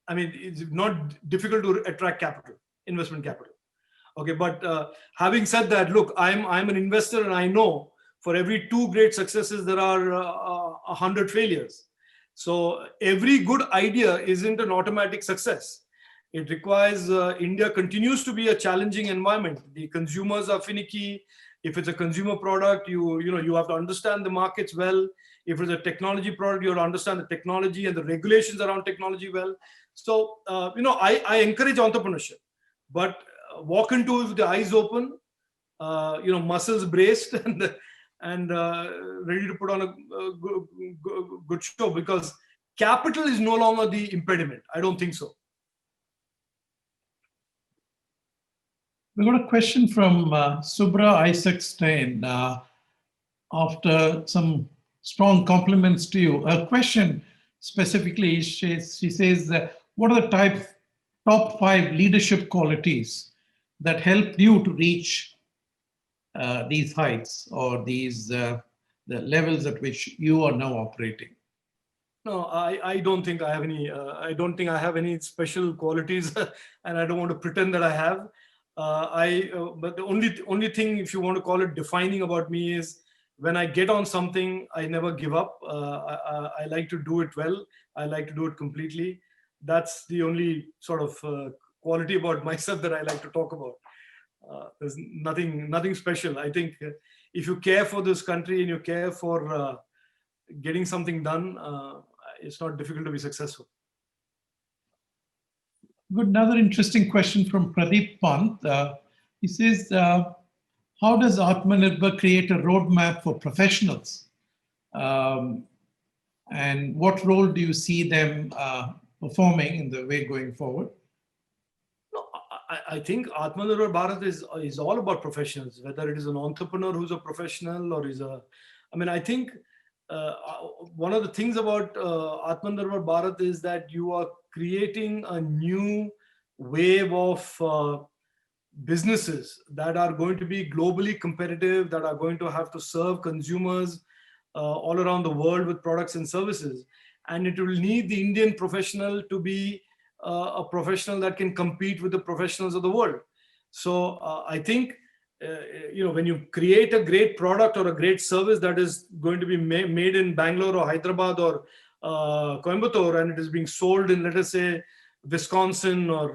it's not difficult to attract capital, investment capital. Okay, but having said that, look, I'm an investor, and I know for every 2 great successes, there are 100 failures. So every good idea isn't an automatic success. It requires, India continues to be a challenging environment. The consumers are finicky. If it's a consumer product, you have to understand the markets well. If it's a technology product, you have to understand the technology and the regulations around technology well. So, I encourage entrepreneurship, but walk into it with the eyes open, muscles braced and ready to put on a good show, because capital is no longer the impediment. I don't think so. We got a question from Subra Isaacstein. After some strong compliments to you, a question specifically, she says that what are the top 5 leadership qualities that helped you to reach these heights or the levels at which you are now operating? No, I don't think I have any. I don't think I have any special qualities, and I don't want to pretend that I have. But the only thing, if you want to call it defining about me, is when I get on something, I never give up. I like to do it well. I like to do it completely. That's the only sort of quality about myself that I like to talk about. There's nothing special. I think if you care for this country and you care for getting something done, it's not difficult to be successful. Good. Another interesting question from Pradeep Pant. He says, how does Atmanirbhar create a roadmap for professionals? And what role do you see them performing in the way going forward? No, I think Atmanirbhar Bharat is all about professionals, whether it is an entrepreneur who's a professional or I think one of the things about Atmanirbhar Bharat is that you are creating a new wave of businesses that are going to be globally competitive, that are going to have to serve consumers all around the world with products and services. And it will need the Indian professional to be a professional that can compete with the professionals of the world. So I think, when you create a great product or a great service that is going to be made in Bangalore or Hyderabad or Coimbatore, and it is being sold in, let us say, Wisconsin or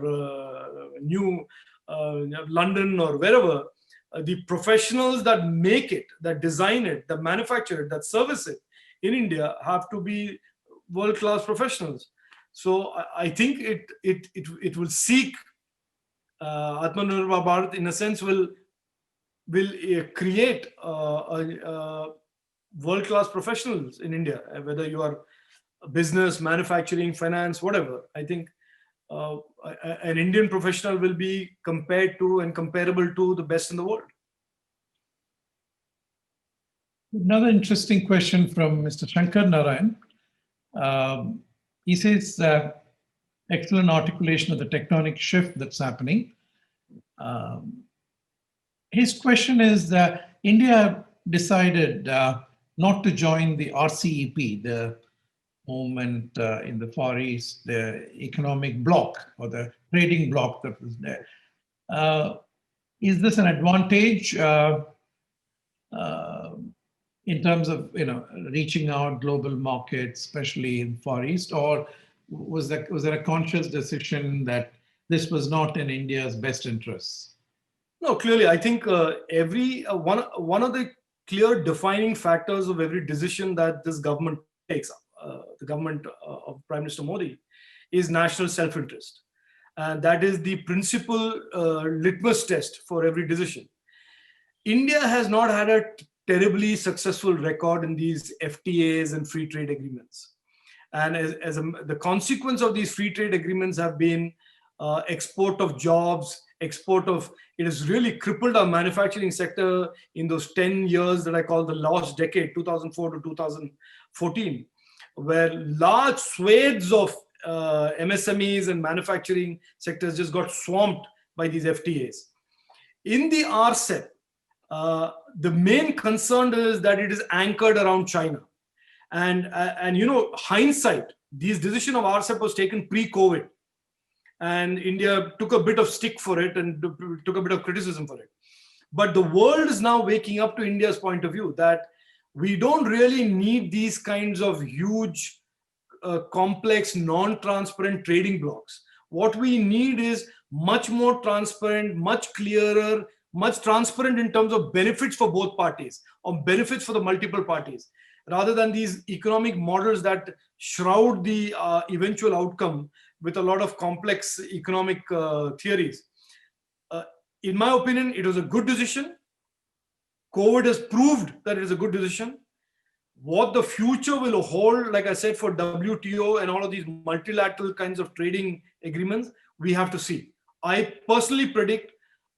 London or wherever, the professionals that make it, that design it, that manufacture it, that service it in India have to be world-class professionals. So I think it will seek Atmanirbhar Bharat, in a sense, will create world-class professionals in India, whether you are business, manufacturing, finance, whatever. I think an Indian professional will be compared to and comparable to the best in the world. Another interesting question from Mr. Shankar Narayan. He says, excellent articulation of the tectonic shift that's happening. His question is that India decided not to join the RCEP, the movement in the Far East, the economic bloc or the trading bloc that was there. Is this an advantage in terms of reaching out global markets, especially in Far East, or was there a conscious decision that this was not in India's best interests? No, clearly, I think one of the clear defining factors of every decision that this government takes, the government of Prime Minister Modi, is national self-interest. And that is the principal litmus test for every decision. India has not had a terribly successful record in these FTAs and free trade agreements. And the consequence of these free trade agreements have been export of jobs, it has really crippled our manufacturing sector in those 10 years that I call the lost decade, 2004 to 2014, where large swathes of MSMEs and manufacturing sectors just got swamped by these FTAs. In the RCEP, the main concern is that it is anchored around China. And hindsight, this decision of RCEP was taken pre-COVID. And India took a bit of stick for it and took a bit of criticism for it. But the world is now waking up to India's point of view that we don't really need these kinds of huge, complex, non-transparent trading blocks. What we need is much more transparent, much clearer, much transparent in terms of benefits for both parties, or benefits for the multiple parties. rather than these economic models that shroud the eventual outcome with a lot of complex economic theories. In my opinion, it was a good decision. COVID has proved that it is a good decision. What the future will hold, like I said, for WTO and all of these multilateral kinds of trading agreements, we have to see. I personally predict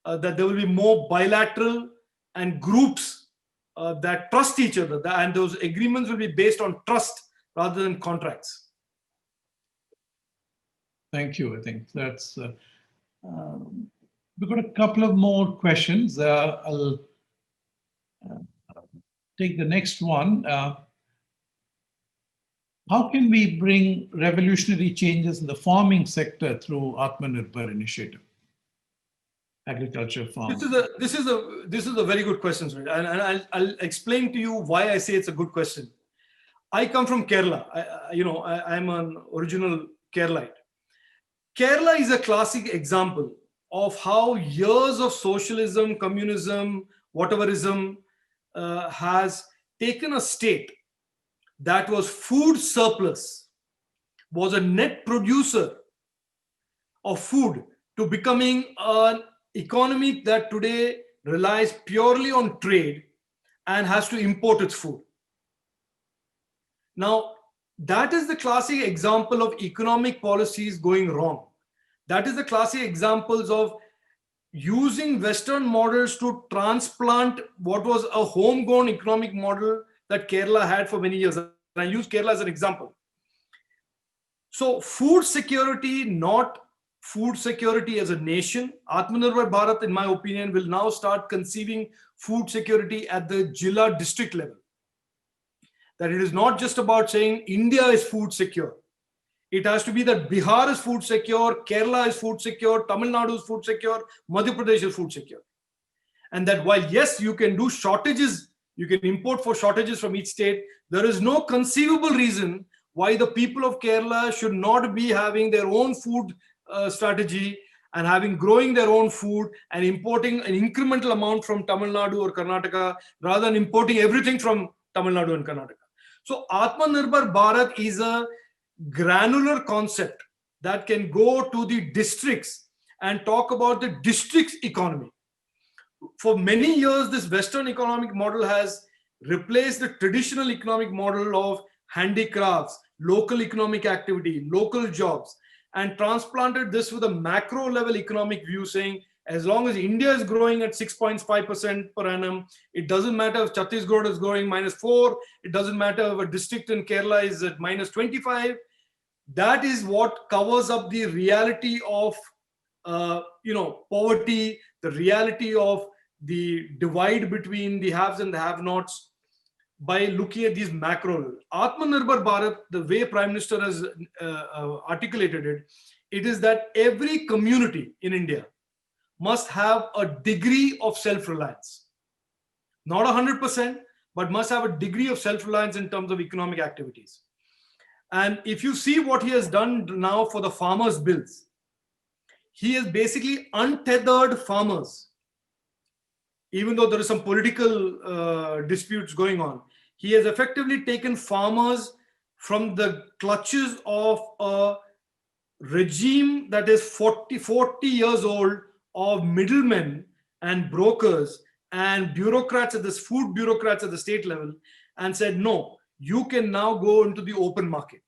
that there will be more bilateral and groups that trust each other, and those agreements will be based on trust rather than contracts. Thank you. I think that's, we've got a couple of more questions. I'll take the next one. How can we bring revolutionary changes in the farming sector through Atmanirbhar initiative? Agriculture, farming. This is a very good question, sir. And I'll explain to you why I say it's a good question. I come from Kerala. I'm an original Keralite. Kerala is a classic example of how years of socialism, communism, whateverism has taken a state that was food surplus, was a net producer of food, to becoming an economy that today relies purely on trade and has to import its food. Now, that is the classic example of economic policies going wrong. That is the classic examples of using Western models to transplant what was a homegrown economic model that Kerala had for many years. And I use Kerala as an example. So food security, not food security as a nation. Atmanirbhar Bharat, in my opinion, will now start conceiving food security at the Jilla district level. That it is not just about saying India is food secure. It has to be that Bihar is food secure, Kerala is food secure, Tamil Nadu is food secure, Madhya Pradesh is food secure. And that while, yes, you can do shortages, you can import for shortages from each state, there is no conceivable reason why the people of Kerala should not be having their own food strategy and growing their own food and importing an incremental amount from Tamil Nadu or Karnataka rather than importing everything from Tamil Nadu and Karnataka. So Atmanirbhar Bharat is a granular concept that can go to the districts and talk about the district's economy. For many years, this Western economic model has replaced the traditional economic model of handicrafts, local economic activity, local jobs, and transplanted this with a macro level economic view saying, as long as India is growing at 6.5% per annum, it doesn't matter if Chhattisgarh is growing -4, it doesn't matter if a district in Kerala is at -25. That is what covers up the reality of poverty, the reality of the divide between the haves and the have-nots by looking at these macro. Atmanirbhar Bharat, the way Prime Minister has articulated it, it is that every community in India must have a degree of self-reliance. Not 100%, but must have a degree of self-reliance in terms of economic activities. And if you see what he has done now for the farmers' bills, he has basically untethered farmers. Even though there is some political disputes going on, he has effectively taken farmers from the clutches of a regime that is 40 years old of middlemen and brokers and bureaucrats at this food bureaucrats at the state level, and said, no, you can now go into the open market.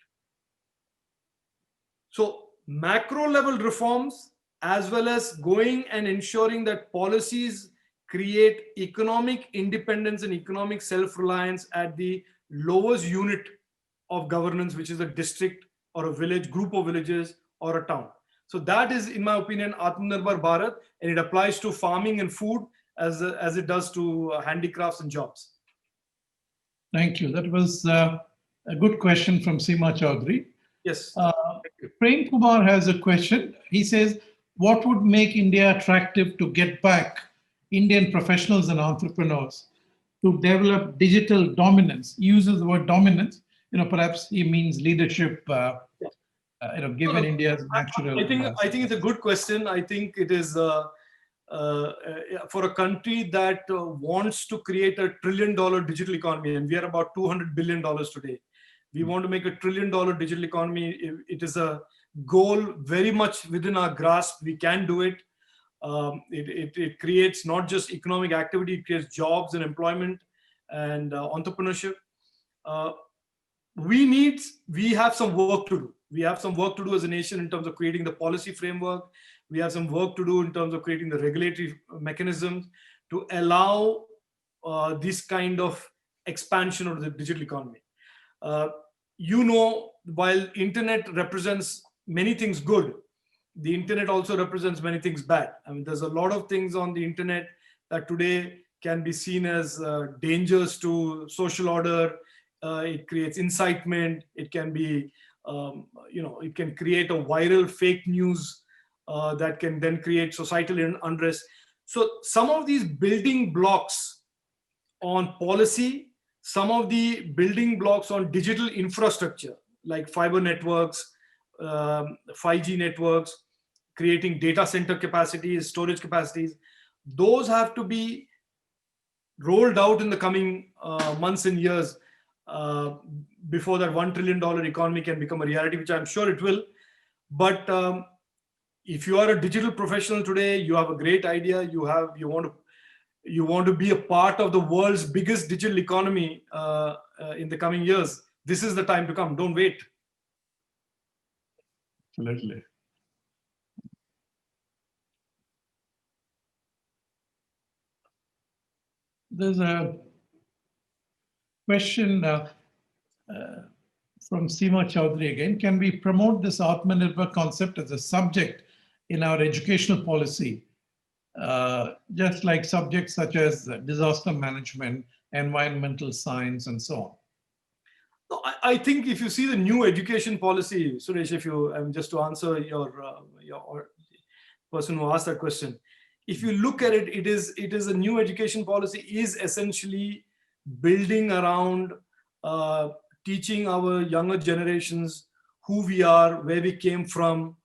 So macro level reforms, as well as going and ensuring that policies create economic independence and economic self-reliance at the lowest unit of governance, which is a district or a village, group of villages or a town. So that is, in my opinion, Atmanirbhar Bharat, and it applies to farming and food as it does to handicrafts and jobs. Thank you. That was a good question from Seema Chaudhary. Yes. Prem Kumar has a question. He says, what would make India attractive to get back Indian professionals and entrepreneurs to develop digital dominance? He uses the word dominance. Perhaps he means leadership. Given India's natural. I think it's a good question. I think it is for a country that wants to create a $1 trillion digital economy, and we are about $200 billion today. We want to make a $1 trillion digital economy. It is a goal very much within our grasp. We can do it. It creates not just economic activity, it creates jobs and employment and entrepreneurship. We have some work to do. We have some work to do as a nation in terms of creating the policy framework. We have some work to do in terms of creating the regulatory mechanisms to allow this kind of expansion of the digital economy. While internet represents many things good, the internet also represents many things bad. I mean, there's a lot of things on the internet that today can be seen as dangers to social order. It creates incitement. It can be, it can create a viral fake news that can then create societal unrest. So some of these building blocks on policy, some of the building blocks on digital infrastructure, like fiber networks, 5G networks, creating data center capacities, storage capacities, those have to be rolled out in the coming months and years before that $1 trillion economy can become a reality, which I'm sure it will. But if you are a digital professional today, you have a great idea, you want to be a part of the world's biggest digital economy in the coming years, this is the time to come. Don't wait. Absolutely. There's a question from Seema Chowdhury again. Can we promote this Atmanirbhar concept as a subject in our educational policy, just like subjects such as disaster management, environmental science, and so on? I think if you see the new education policy, Suresh, just to answer your person who asked that question, if you look at it, it is a new education policy is essentially building around teaching our younger generations who we are, where we came from,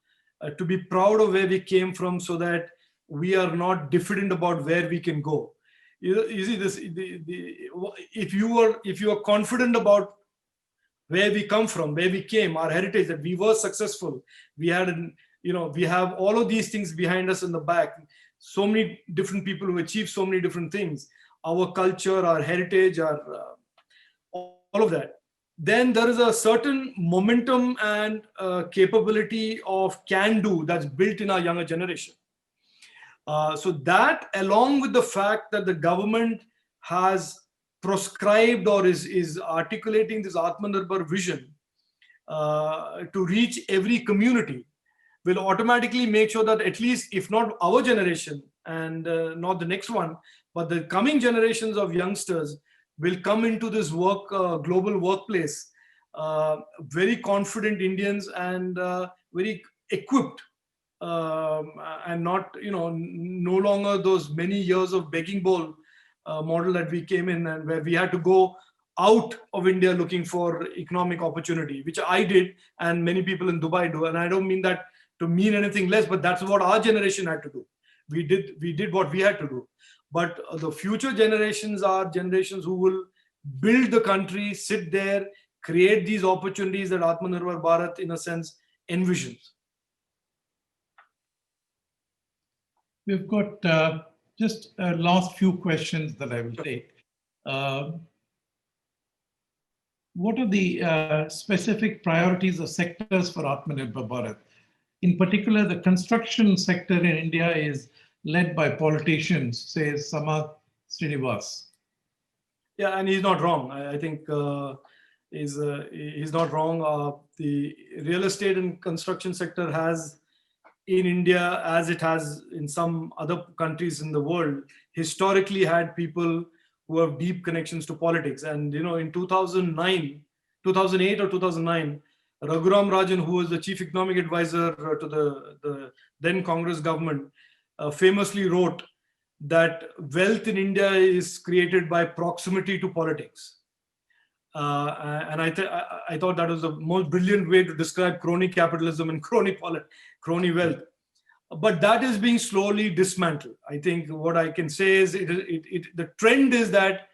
to be proud of where we came from, so that we are not diffident about where we can go. You see this, if you are confident about where we come from, where we came, our heritage, that we were successful, we had, we have all of these things behind us in the back, so many different people who achieved so many different things, our culture, our heritage, all of that. Then there is a certain momentum and capability of can-do that's built in our younger generation. So that, along with the fact that the government has proscribed or is articulating this Atmanirbhar vision to reach every community, will automatically make sure that at least, if not our generation and not the next one, but the coming generations of youngsters will come into this global workplace very confident Indians and very equipped, and not, no longer those many years of begging bowl model that we came in, and where we had to go out of India looking for economic opportunity, which I did and many people in Dubai do. And I don't mean that to mean anything less, but that's what our generation had to do. We did what we had to do. But the future generations are generations who will build the country, sit there, create these opportunities that Atmanirbhar Bharat, in a sense, envisions. We've got just last few questions that I will take. What are the specific priorities or sectors for Atmanirbhar Bharat? In particular, the construction sector in India is led by politicians, says Samath Srinivas. Yeah, and he's not wrong. I think he's not wrong. The real estate and construction sector has, in India, as it has in some other countries in the world, historically had people who have deep connections to politics. And in 2008 or 2009, Raghuram Rajan, who was the chief economic advisor to the then Congress government, famously wrote that wealth in India is created by proximity to politics. And I thought that was the most brilliant way to describe crony capitalism and crony wealth. but that is being slowly dismantled. I think what I can say is the trend is that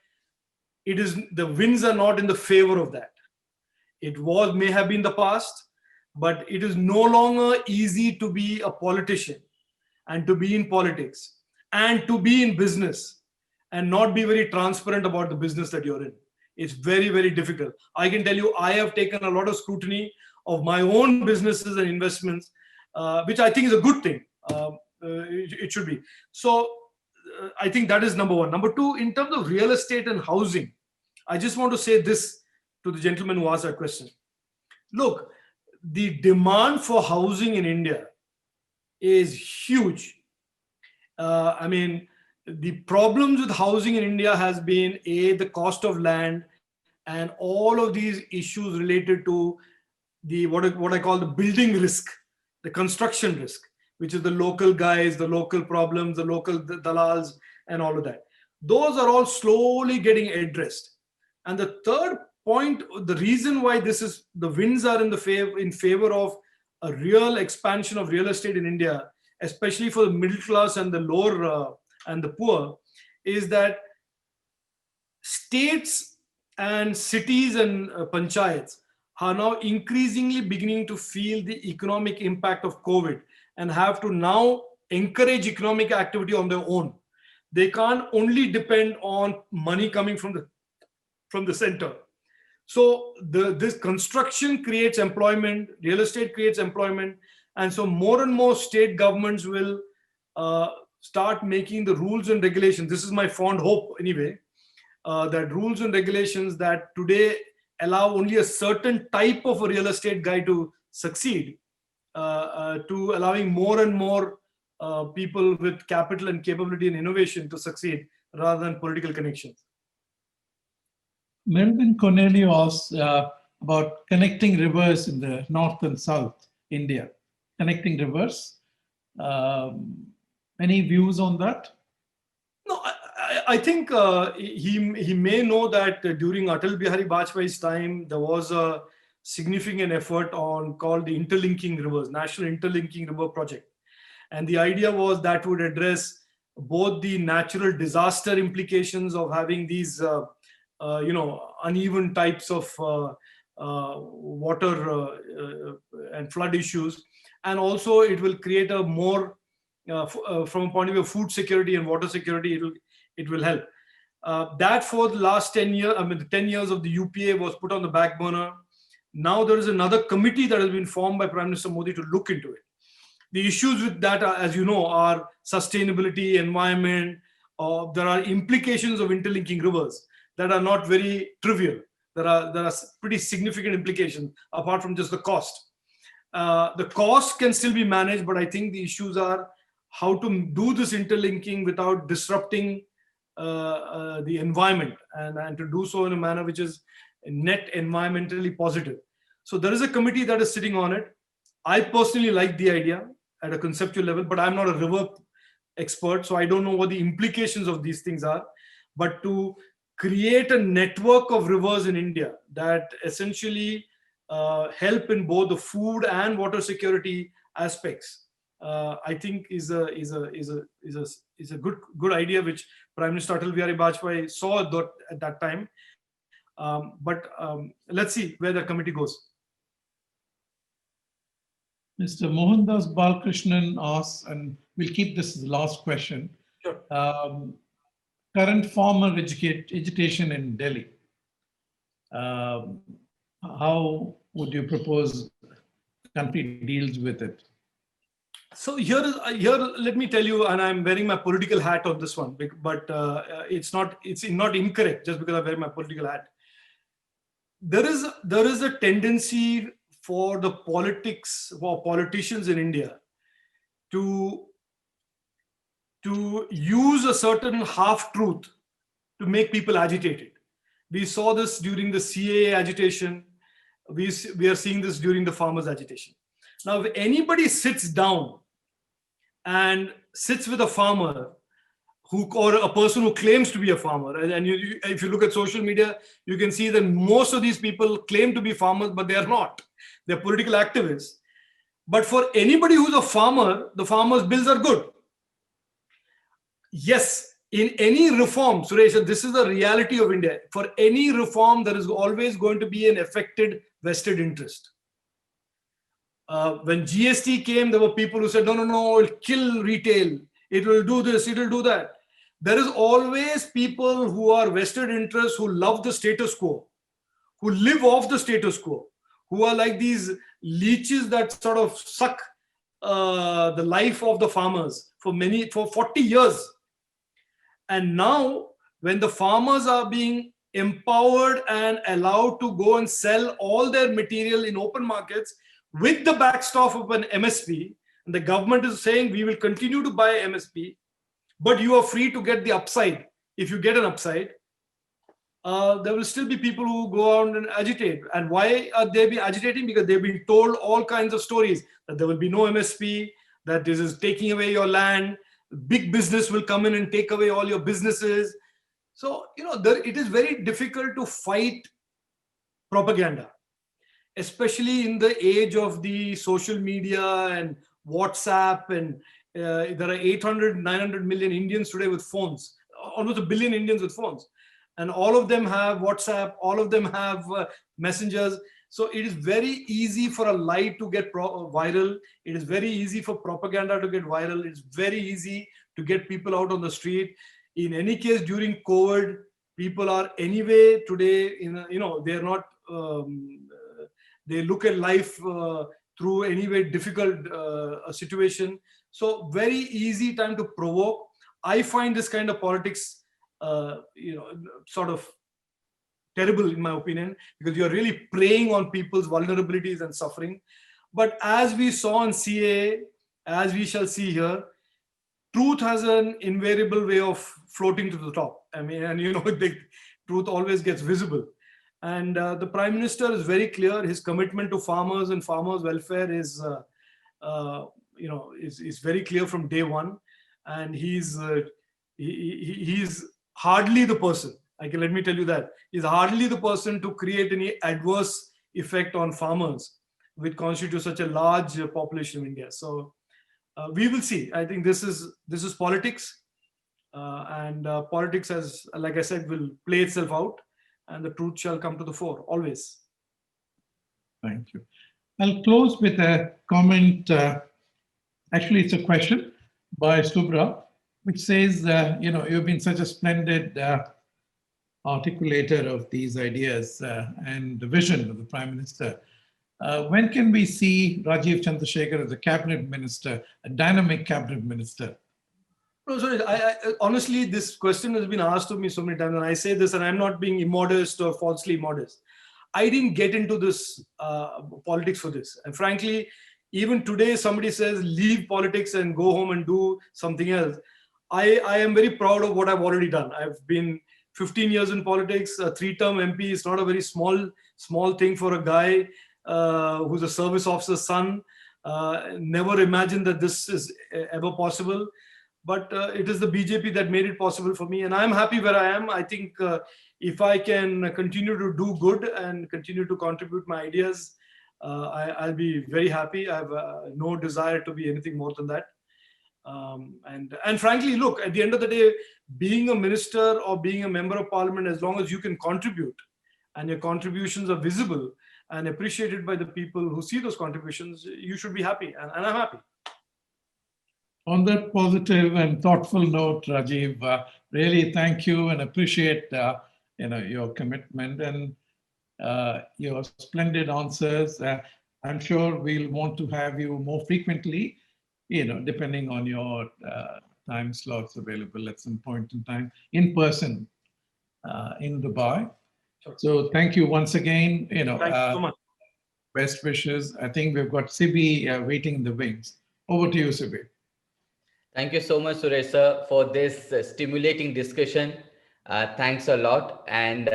the winds are not in the favor of that. It may have been the past, but it is no longer easy to be a politician and to be in politics and to be in business and not be very transparent about the business that you're in. It's very, very difficult. I can tell you, I have taken a lot of scrutiny of my own businesses and investments, which I think is a good thing. It should be. So I think that is number one. Number two, in terms of real estate and housing, I just want to say this to the gentleman who asked that question. Look, the demand for housing in India is huge. I mean, the problems with housing in India has been the cost of land and all of these issues related to the what I call the building risk, the construction risk, which is the local guys, the local problems, the local dalals, and all of that. Those are all slowly getting addressed. And the third point, the reason why the winds are in favor of a real expansion of real estate in India, especially for the middle class and the lower and the poor, is that states and cities and panchayats are now increasingly beginning to feel the economic impact of COVID and have to now encourage economic activity on their own. They can't only depend on money coming from the center. So this construction creates employment, real estate creates employment, and so more and more state governments will start making the rules and regulations. This is my fond hope anyway, that rules and regulations that today allow only a certain type of a real estate guy to succeed, to allowing more and more people with capital and capability and innovation to succeed rather than political connections. Melvin Cornelio asked about connecting rivers in the north and south India. Connecting rivers. Any views on that? No, I think he may know that during Atal Bihari Vajpayee's time, there was a significant effort called the Interlinking Rivers, National Interlinking River Project. And the idea was that would address both the natural disaster implications of having these uneven types of water and flood issues. And also it will create a more, from a point of view of food security and water security, it will help. That for the last 10 years, the 10 years of the UPA was put on the back burner. Now there is another committee that has been formed by Prime Minister Modi to look into it. The issues with that, as you know, are sustainability, environment. There are implications of interlinking rivers that are not very trivial. There are pretty significant implications apart from just the cost. The cost can still be managed, but I think the issues are how to do this interlinking without disrupting the environment and to do so in a manner which is net environmentally positive. So there is a committee that is sitting on it. I personally like the idea at a conceptual level, but I'm not a river expert, so I don't know what the implications of these things are. But to create a network of rivers in India that essentially help in both the food and water security aspects, I think is a good idea, which Prime Minister Atal Bihari Vajpayee saw at that time. But let's see where the committee goes. Mr. Mohandas Balkrishnan asks, and we'll keep this as the last question. Sure. Current farmer agitation in Delhi. How would you propose the country deals with it? So here, let me tell you, and I'm wearing my political hat on this one, but it's not incorrect just because I wear my political hat. There is a tendency for the politicians in India to use a certain half-truth to make people agitated. We saw this during the CAA agitation. We are seeing this during the farmers' agitation. Now, if anybody sits down and sits with a farmer or a person who claims to be a farmer, and if you look at social media, you can see that most of these people claim to be farmers, but they are not. They're political activists. But for anybody who's a farmer, the farmer's bills are good. Yes, in any reform, Suresh, this is the reality of India. For any reform, there is always going to be an affected vested interest. When GST came, there were people who said, no, no, no, it'll kill retail. It will do this, it will do that. There is always people who are vested interests, who love the status quo, who live off the status quo, who are like these leeches that sort of suck the life of the farmers for 40 years. And now, when the farmers are being empowered and allowed to go and sell all their material in open markets with the backstop of an MSP, and the government is saying we will continue to buy MSP, but you are free to get the upside. If you get an upside, there will still be people who go out and agitate. And why are they be agitating? Because they've been told all kinds of stories that there will be no MSP, that this is taking away your land, big business will come in and take away all your businesses. So, it is very difficult to fight propaganda, especially in the age of the social media and WhatsApp. And there are 800, 900 million Indians today with phones, almost a billion Indians with phones. And all of them have WhatsApp, all of them have messengers. So it is very easy for a lie to get viral. It is very easy for propaganda to get viral. It's very easy to get people out on the street. In any case, during COVID, people are anyway today, they're not, they look at life through anyway difficult situation. So very easy time to provoke. I find this kind of politics, sort of terrible in my opinion, because you're really preying on people's vulnerabilities and suffering. But as we saw in CAA, as we shall see here, truth has an invariable way of floating to the top. I mean, and the truth always gets visible. And the Prime Minister is very clear. His commitment to farmers and farmers' welfare is very clear from day one. And he's hardly the person. Let me tell you that he's hardly the person to create any adverse effect on farmers, which constitute such a large population in India. So we will see. I think this is politics, and politics, as like I said, will play itself out, and the truth shall come to the fore always. Thank you. I'll close with a comment. Actually, it's a question by Subra, which says, you've been such a splendid articulator of these ideas and the vision of the Prime Minister. When can we see Rajeev Chandrasekhar as a cabinet minister, a dynamic cabinet minister? No, sorry. I honestly, this question has been asked to me so many times, and I say this, and I'm not being immodest or falsely modest. I didn't get into this politics for this. And frankly, even today, somebody says, leave politics and go home and do something else. I am very proud of what I've already done. I've been 15 years in politics. A 3-term MP is not a very small thing for a guy who's a service officer's son. Never imagined that this is ever possible. But it is the BJP that made it possible for me. And I'm happy where I am. I think if I can continue to do good and continue to contribute my ideas, I'll be very happy. I have no desire to be anything more than that. And frankly, look, at the end of the day, being a minister or being a member of parliament, as long as you can contribute and your contributions are visible and appreciated by the people who see those contributions, you should be happy. And I'm happy. On that positive and thoughtful note, Rajeev, really thank you and appreciate your commitment and your splendid answers. I'm sure we'll want to have you more frequently, depending on your time slots available at some point in time, in person in Dubai. Sure. So thank you once again. Thank you so much. Best wishes. I think we've got Sibi waiting in the wings. Over to you, Sibi. Thank you so much, Suresh sir, for this stimulating discussion. Thanks a lot. And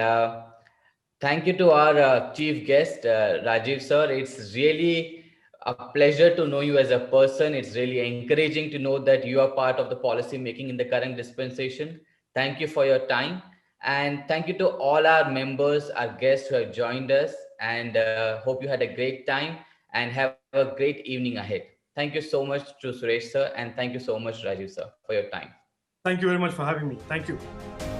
thank you to our chief guest, Rajeev sir. It's really a pleasure to know you as a person. It's really encouraging to know that you are part of the policy making in the current dispensation. Thank you for your time. And thank you to all our members, our guests who have joined us, and hope you had a great time. and have a great evening ahead. Thank you so much to Suresh sir, and thank you so much Rajiv sir for your time. Thank you very much for having me. Thank you.